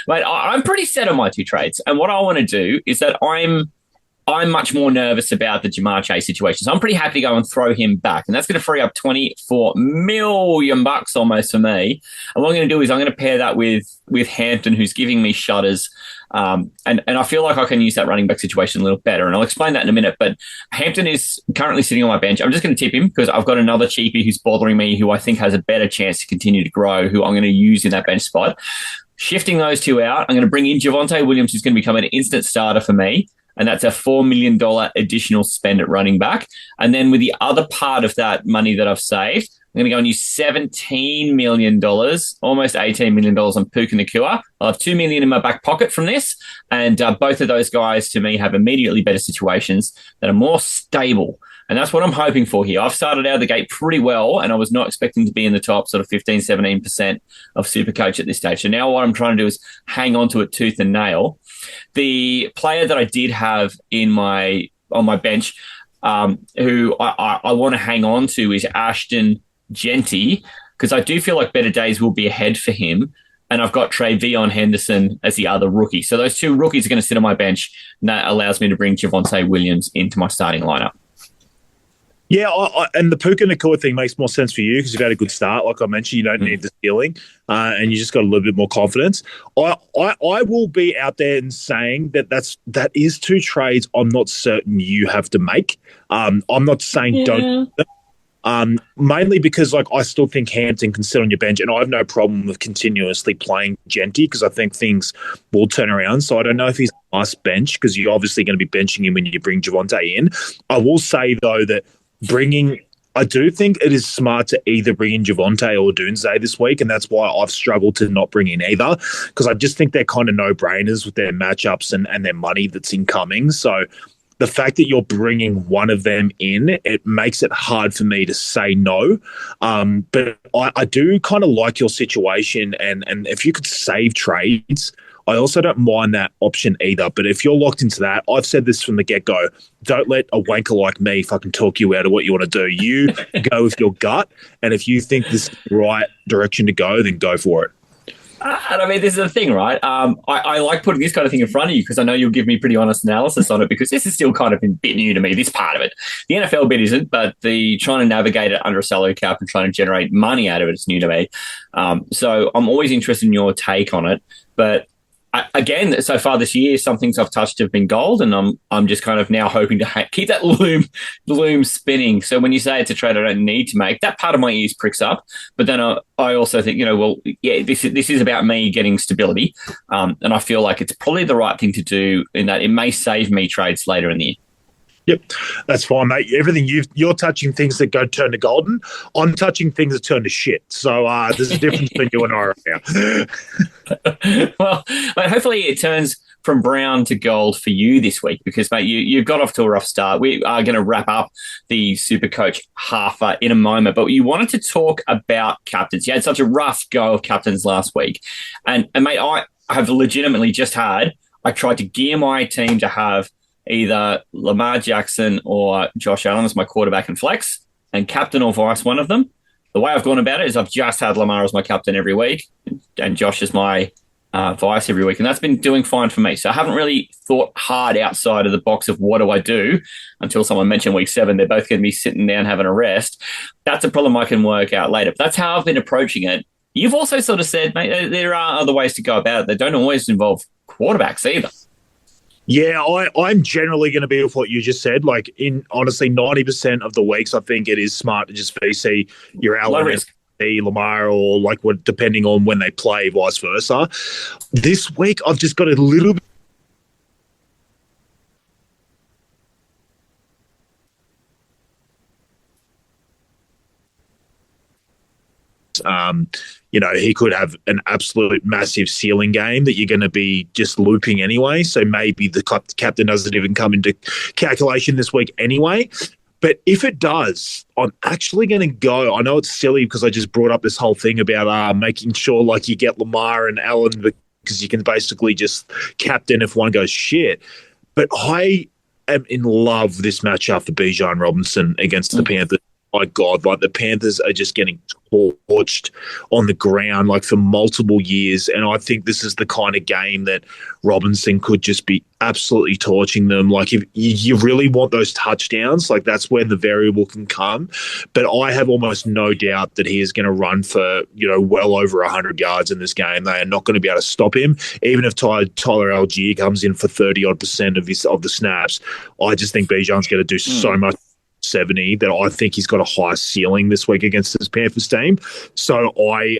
B: But I'm pretty set on my two trades. And what I want to do is that I'm much more nervous about the Jamar Chase situation. So I'm pretty happy to go and throw him back. And that's going to free up $24 million almost for me. And what I'm going to do is I'm going to pair that with Hampton, who's giving me shudders. And I feel like I can use that running back situation a little better. And I'll explain that in a minute. But Hampton is currently sitting on my bench. I'm just going to tip him because I've got another cheapie who's bothering me, who I think has a better chance to continue to grow, who I'm going to use in that bench spot. Shifting those two out, I'm going to bring in Javonte Williams, who's going to become an instant starter for me. And that's a $4 million additional spend at running back. And then with the other part of that money that I've saved, I'm going to go and use $17 million, almost $18 million on Puka Nacua. I'll have $2 million in my back pocket from this. And both of those guys, to me, have immediately better situations that are more stable. And that's what I'm hoping for here. I've started out of the gate pretty well, and I was not expecting to be in the top sort of 15, 17% of SuperCoach at this stage. So now what I'm trying to do is hang on to it tooth and nail. The player that I did have on my bench, who I want to hang on to, is Ashton Genty, because I do feel like better days will be ahead for him. And I've got Travion Henderson as the other rookie. So those two rookies are going to sit on my bench, and that allows me to bring Javonte Williams into my starting lineup.
C: Yeah, and the Puka Nacua thing makes more sense for you because you've had a good start. Like I mentioned, you don't need the ceiling, and you just got a little bit more confidence. I will be out there and saying that is two trades I'm not certain you have to make. I'm not saying don't. Mainly because I still think Hampton can sit on your bench, and I have no problem with continuously playing Genty because I think things will turn around. So I don't know if he's a nice bench because you're obviously going to be benching him when you bring Javonte in. I will say though that I do think it is smart to either bring in Javonte or Dunze this week, and that's why I've struggled to not bring in either, because I just think they're kind of no-brainers with their matchups and their money that's incoming. So the fact that you're bringing one of them in, it makes it hard for me to say no. But I do kind of like your situation, and if you could save trades, I also don't mind that option either. But if you're locked into that, I've said this from the get-go, don't let a wanker like me fucking talk you out of what you want to do. You go with your gut, and if you think this is the right direction to go, then go for it.
B: And I mean, this is the thing, right? I like putting this kind of thing in front of you because I know you'll give me pretty honest analysis on it, because this is still kind of a bit new to me, this part of it. The NFL bit isn't, but the trying to navigate it under a salary cap and trying to generate money out of it is new to me. So I'm always interested in your take on it. But again, so far this year, some things I've touched have been gold, and I'm just kind of now hoping to keep that loom spinning. So when you say it's a trade I don't need to make, that part of my ears pricks up. But then I also think, well, yeah, this is about me getting stability, and I feel like it's probably the right thing to do in that it may save me trades later in the year.
C: Yep, that's fine, mate. Everything you're touching things that go turn to golden. I'm touching things that turn to shit. So there's a difference between you and I right now.
B: Well, mate, hopefully it turns from brown to gold for you this week, because, mate, you've got off to a rough start. We are going to wrap up the SuperCoach Halfa in a moment, but you wanted to talk about captains. You had such a rough go of captains last week. And mate, I have legitimately I tried to gear my team to have either Lamar Jackson or Josh Allen as my quarterback and flex, and captain or vice one of them. The way I've gone about it is I've just had Lamar as my captain every week and Josh as my vice every week, and that's been doing fine for me. So I haven't really thought hard outside of the box of what do I do until someone mentioned week 7. They're both going to be sitting down having a rest. That's a problem I can work out later. But that's how I've been approaching it. You've also sort of said, mate, there are other ways to go about it. They don't always involve quarterbacks either.
C: Yeah, I'm generally going to be with what you just said. Like, in honestly 90% of the weeks, I think it is smart to just VC your Allen, Lamar, or like what, depending on when they play, vice versa. This week, I've just got a little bit. He could have an absolute massive ceiling game that you're going to be just looping anyway. So maybe the captain doesn't even come into calculation this week anyway. But if it does, I'm actually going to go. I know it's silly because I just brought up this whole thing about making sure like you get Lamar and Allen, because you can basically just captain if one goes shit. But I am in love with this matchup for Bijan Robinson against the Panthers. My God, like the Panthers are just getting torched on the ground like for multiple years. And I think this is the kind of game that Robinson could just be absolutely torching them. Like if you really want those touchdowns, like that's where the variable can come. But I have almost no doubt that he is going to run for, well over 100 yards in this game. They are not going to be able to stop him. Even if Tyler Algier comes in for 30-odd% of the snaps, I just think Bijan's going to do so much 70 that I think he's got a high ceiling this week against this Panthers team. So I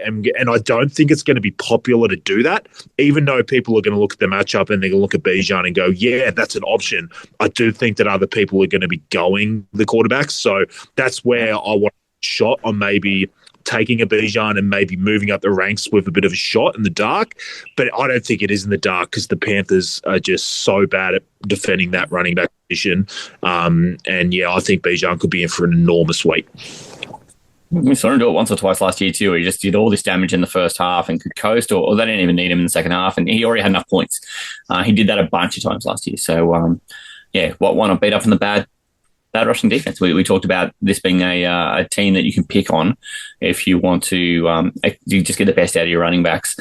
C: don't think it's going to be popular to do that, even though people are going to look at the matchup and they're going to look at Bijan and go, yeah, that's an option. I do think that other people are going to be going the quarterbacks. So that's where I want a shot on maybe taking a Bijan and maybe moving up the ranks with a bit of a shot in the dark. But I don't think it is in the dark because the Panthers are just so bad at defending that running back position. And yeah, I think Bijan could be in for an enormous week.
B: We saw him do it once or twice last year too. He just did all this damage in the first half and could coast, or they didn't even need him in the second half, and he already had enough points. He did that a bunch of times last year. So, why not beat up on the bad rushing defense? We talked about this being a team that you can pick on if you want to you just get the best out of your running backs.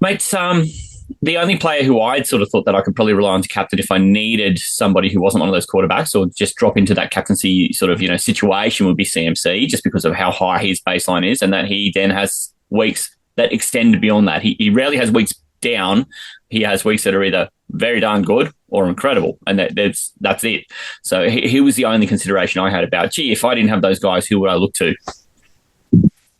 B: Mate, the only player who I'd sort of thought that I could probably rely on to captain if I needed somebody who wasn't one of those quarterbacks or just drop into that captaincy sort of, situation would be CMC, just because of how high his baseline is, and that he then has weeks that extend beyond that. He rarely has weeks down. He has weeks that are either very darn good or incredible, and that's it. So he was the only consideration I had about, if I didn't have those guys, who would I look to?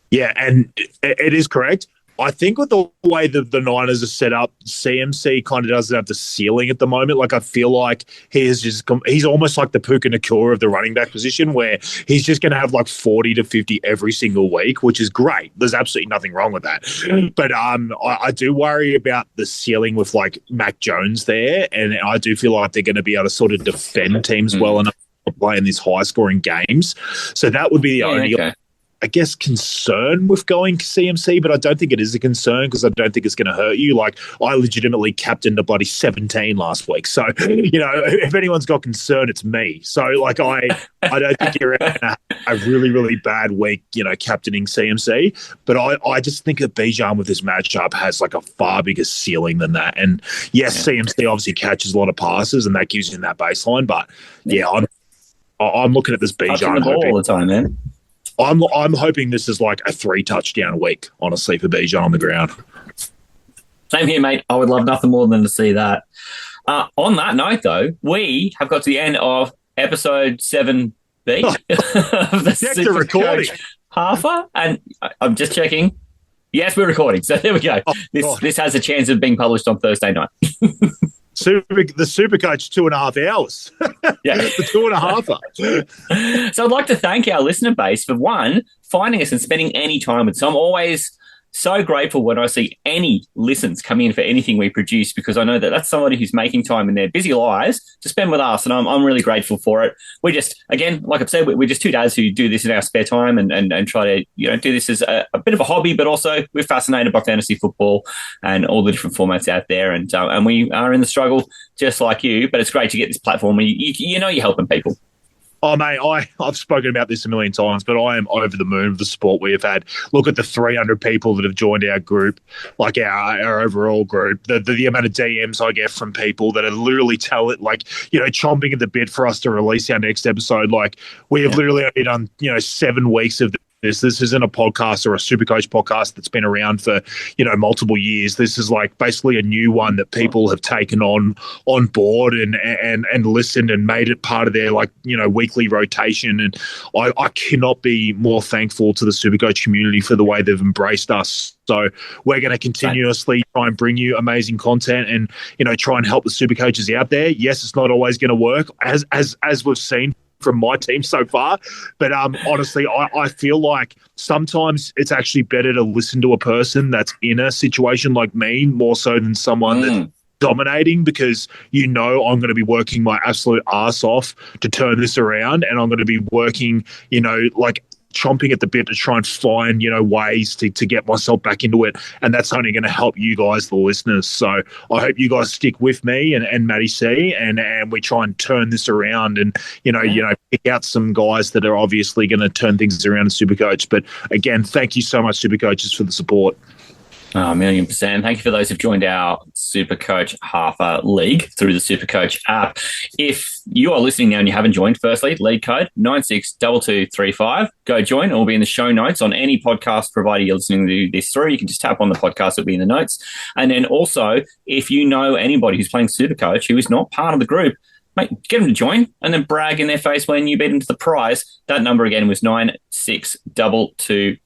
C: Yeah, and it is correct. I think with the way the Niners are set up, CMC kind of doesn't have the ceiling at the moment. Like, I feel like he's almost like the Puka Nakua of the running back position, where he's just going to have like 40 to 50 every single week, which is great. There's absolutely nothing wrong with that. But I do worry about the ceiling with like Mac Jones there, and I do feel like they're going to be able to sort of defend teams well enough to play in these high-scoring games. So that would be the only...
B: Okay.
C: I guess, concern with going CMC, but I don't think it is a concern because I don't think it's going to hurt you. Like, I legitimately captained a bloody 17 last week. So, if anyone's got concern, it's me. So, like, I don't think you're going to have a really, really bad week, captaining CMC. But I just think that Bijan with this matchup has, like, a far bigger ceiling than that. And, yes, CMC obviously catches a lot of passes, and that gives him that baseline. But, yeah, I'm looking at this Bijan.
B: Touching the ball all the time, man.
C: I'm hoping this is like a 3 touchdown week, honestly, for Bijan on the ground.
B: Same here, mate. I would love nothing more than to see that. On that note, though, we have got to the end of episode 7B of the SuperCoach Halfa, and I'm just checking. Yes, we're recording, so there we go. This has a chance of being published on Thursday night.
C: The SuperCoach 2.5 hours.
B: Yeah.
C: The 2.5.
B: So I'd like to thank our listener base for, one, finding us and spending any time with us. I'm always so grateful when I see any listens come in for anything we produce, because I know that that's somebody who's making time in their busy lives to spend with us, and I'm really grateful for it. We just, again, like I've said, we're just two dads who do this in our spare time and try to do this as a bit of a hobby, but also we're fascinated by fantasy football and all the different formats out there, and we are in the struggle just like you, but it's great to get this platform where you're helping people.
C: Oh, mate, I've spoken about this a million times, but I am over the moon with the support we have had. Look at the 300 people that have joined our group, like our overall group, the amount of DMs I get from people that are literally chomping at the bit for us to release our next episode. Like, we have literally only done, 7 weeks of this. This isn't a podcast or a SuperCoach podcast that's been around for, multiple years. This is like basically a new one that people have taken on board and listened and made it part of their weekly rotation. And I cannot be more thankful to the SuperCoach community for the way they've embraced us. So we're going to continuously try and bring you amazing content and, try and help the SuperCoaches out there. Yes, it's not always going to work, as we've seen from my team so far. But honestly, I feel like sometimes it's actually better to listen to a person that's in a situation like me more so than someone that's dominating, because I'm going to be working my absolute ass off to turn this around, and I'm going to be working, chomping at the bit to try and find, ways to get myself back into it. And that's only going to help you guys, the listeners. So I hope you guys stick with me and Matty C, and we try and turn this around and, pick out some guys that are obviously going to turn things around in SuperCoach. But again, thank you so much, SuperCoaches, for the support.
B: Oh, 1,000,000%. Thank you for those who've joined our SuperCoach Halfa League through the SuperCoach app. If you are listening now and you haven't joined, firstly, league code 962235. Go join. It will be in the show notes on any podcast provider you're listening to this through. You can just tap on the podcast. It'll be in the notes. And then also, if you know anybody who's playing SuperCoach who is not part of the group, mate, get them to join and then brag in their face when you beat them to the prize. That number again was 962235.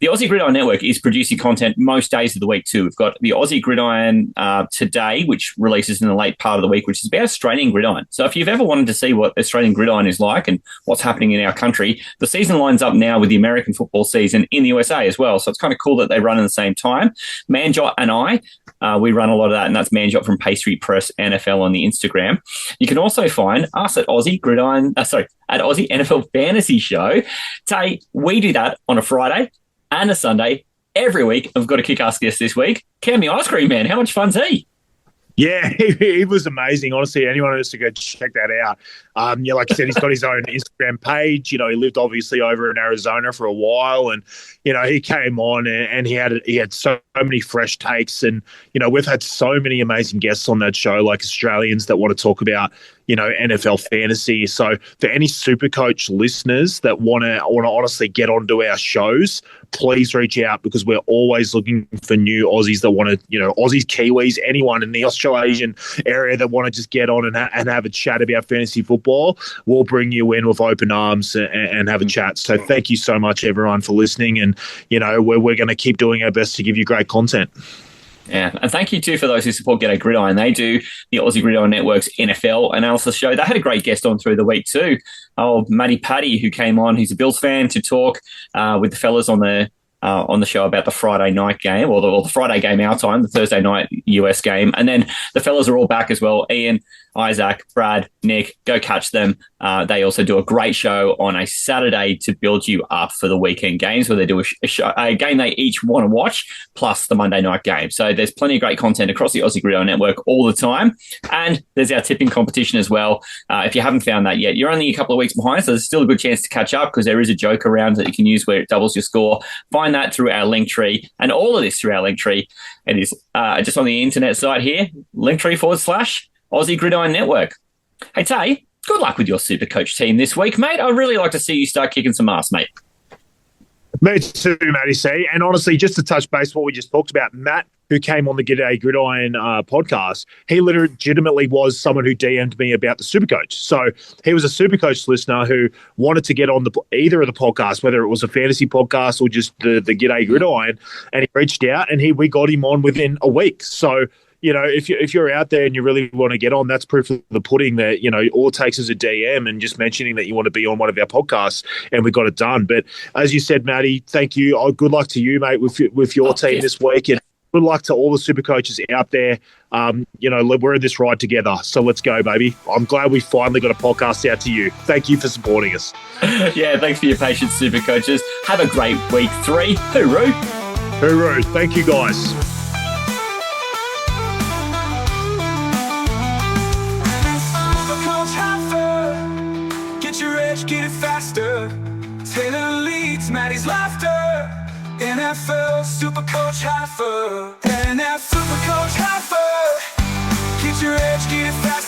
B: The Aussie Gridrion Network is producing content most days of the week too. We've got the Aussie Gridrion today, which releases in the late part of the week, which is about Australian gridiron. So if you've ever wanted to see what Australian gridiron is like and what's happening in our country, the season lines up now with the American football season in the USA as well. So it's kind of cool that they run at the same time. Manjot and I, we run a lot of that, and that's Manjot from Pastry Press NFL on the Instagram. You can also find us at Aussie NFL Fantasy Show. Tay, we do that on a Friday and a Sunday every week. I've got a kick-ass guest this week. Cam the Ice Cream Man. How much fun's he?
C: Yeah, he was amazing. Honestly, anyone who has to go check that out. Like I said, he's got his own Instagram page. He lived obviously over in Arizona for a while, and he came on and he had so many fresh takes, and we've had so many amazing guests on that show, like Australians that want to talk about NFL fantasy. So for any SuperCoach listeners that want to honestly get onto our shows, please reach out, because we're always looking for new Aussies that want to, Aussies, Kiwis, anyone in the Australasian area that want to just get on and have a chat about fantasy football. We'll bring you in with open arms and have a chat. So thank you so much, everyone, for listening. And, we're going to keep doing our best to give you great content.
B: Yeah, and thank you too for those who support G'day Gridiron. They do the Aussie Gridrion Network's NFL analysis show. They had a great guest on through the week too. Matty Paddy, who came on, who's a Bills fan, to talk with the fellas on the show about the Friday night game, or the Friday game our time, the Thursday night US game. And then the fellas are all back as well. Ian, Isaac, Brad, Nick, go catch them. They also do a great show on a Saturday to build you up for the weekend games, where they do a game they each want to watch, plus the Monday night game. So there's plenty of great content across the Aussie Gridrion Network all the time. And there's our tipping competition as well. If you haven't found that yet, you're only a couple of weeks behind, so there's still a good chance to catch up, because there is a joke around that you can use where it doubles your score. Find that through our link tree, and all of this through our link tree. It is just on the internet site here, linktree/Aussie Gridrion Network. Hey, Tay, good luck with your SuperCoach team this week, mate. I'd really like to see you start kicking some ass, mate.
C: Me too, Matty C. And honestly, just to touch base what we just talked about, Matt, who came on the G'day Gridiron podcast, he legitimately was someone who DM'd me about the SuperCoach. So he was a SuperCoach listener who wanted to get on either of the podcasts, whether it was a fantasy podcast or just the G'day Gridiron, and he reached out, and we got him on within a week. So, if you're out there and you really want to get on, that's proof of the pudding that, all it takes is a DM and just mentioning that you want to be on one of our podcasts, and we got it done. But as you said, Matty, thank you. Good luck to you, mate, with your team this week. And good luck to all the SuperCoaches out there. We're in this ride together. So let's go, baby. I'm glad we finally got a podcast out to you. Thank you for supporting us.
B: Yeah, thanks for your patience, SuperCoaches. Have a great week 3. Hooroo.
C: Hooroo. Thank you, guys.
A: Get it faster. Taylor leads, Matty's laughter. NFL SuperCoach Halfa. NFL SuperCoach Halfa. Get your edge, get it faster.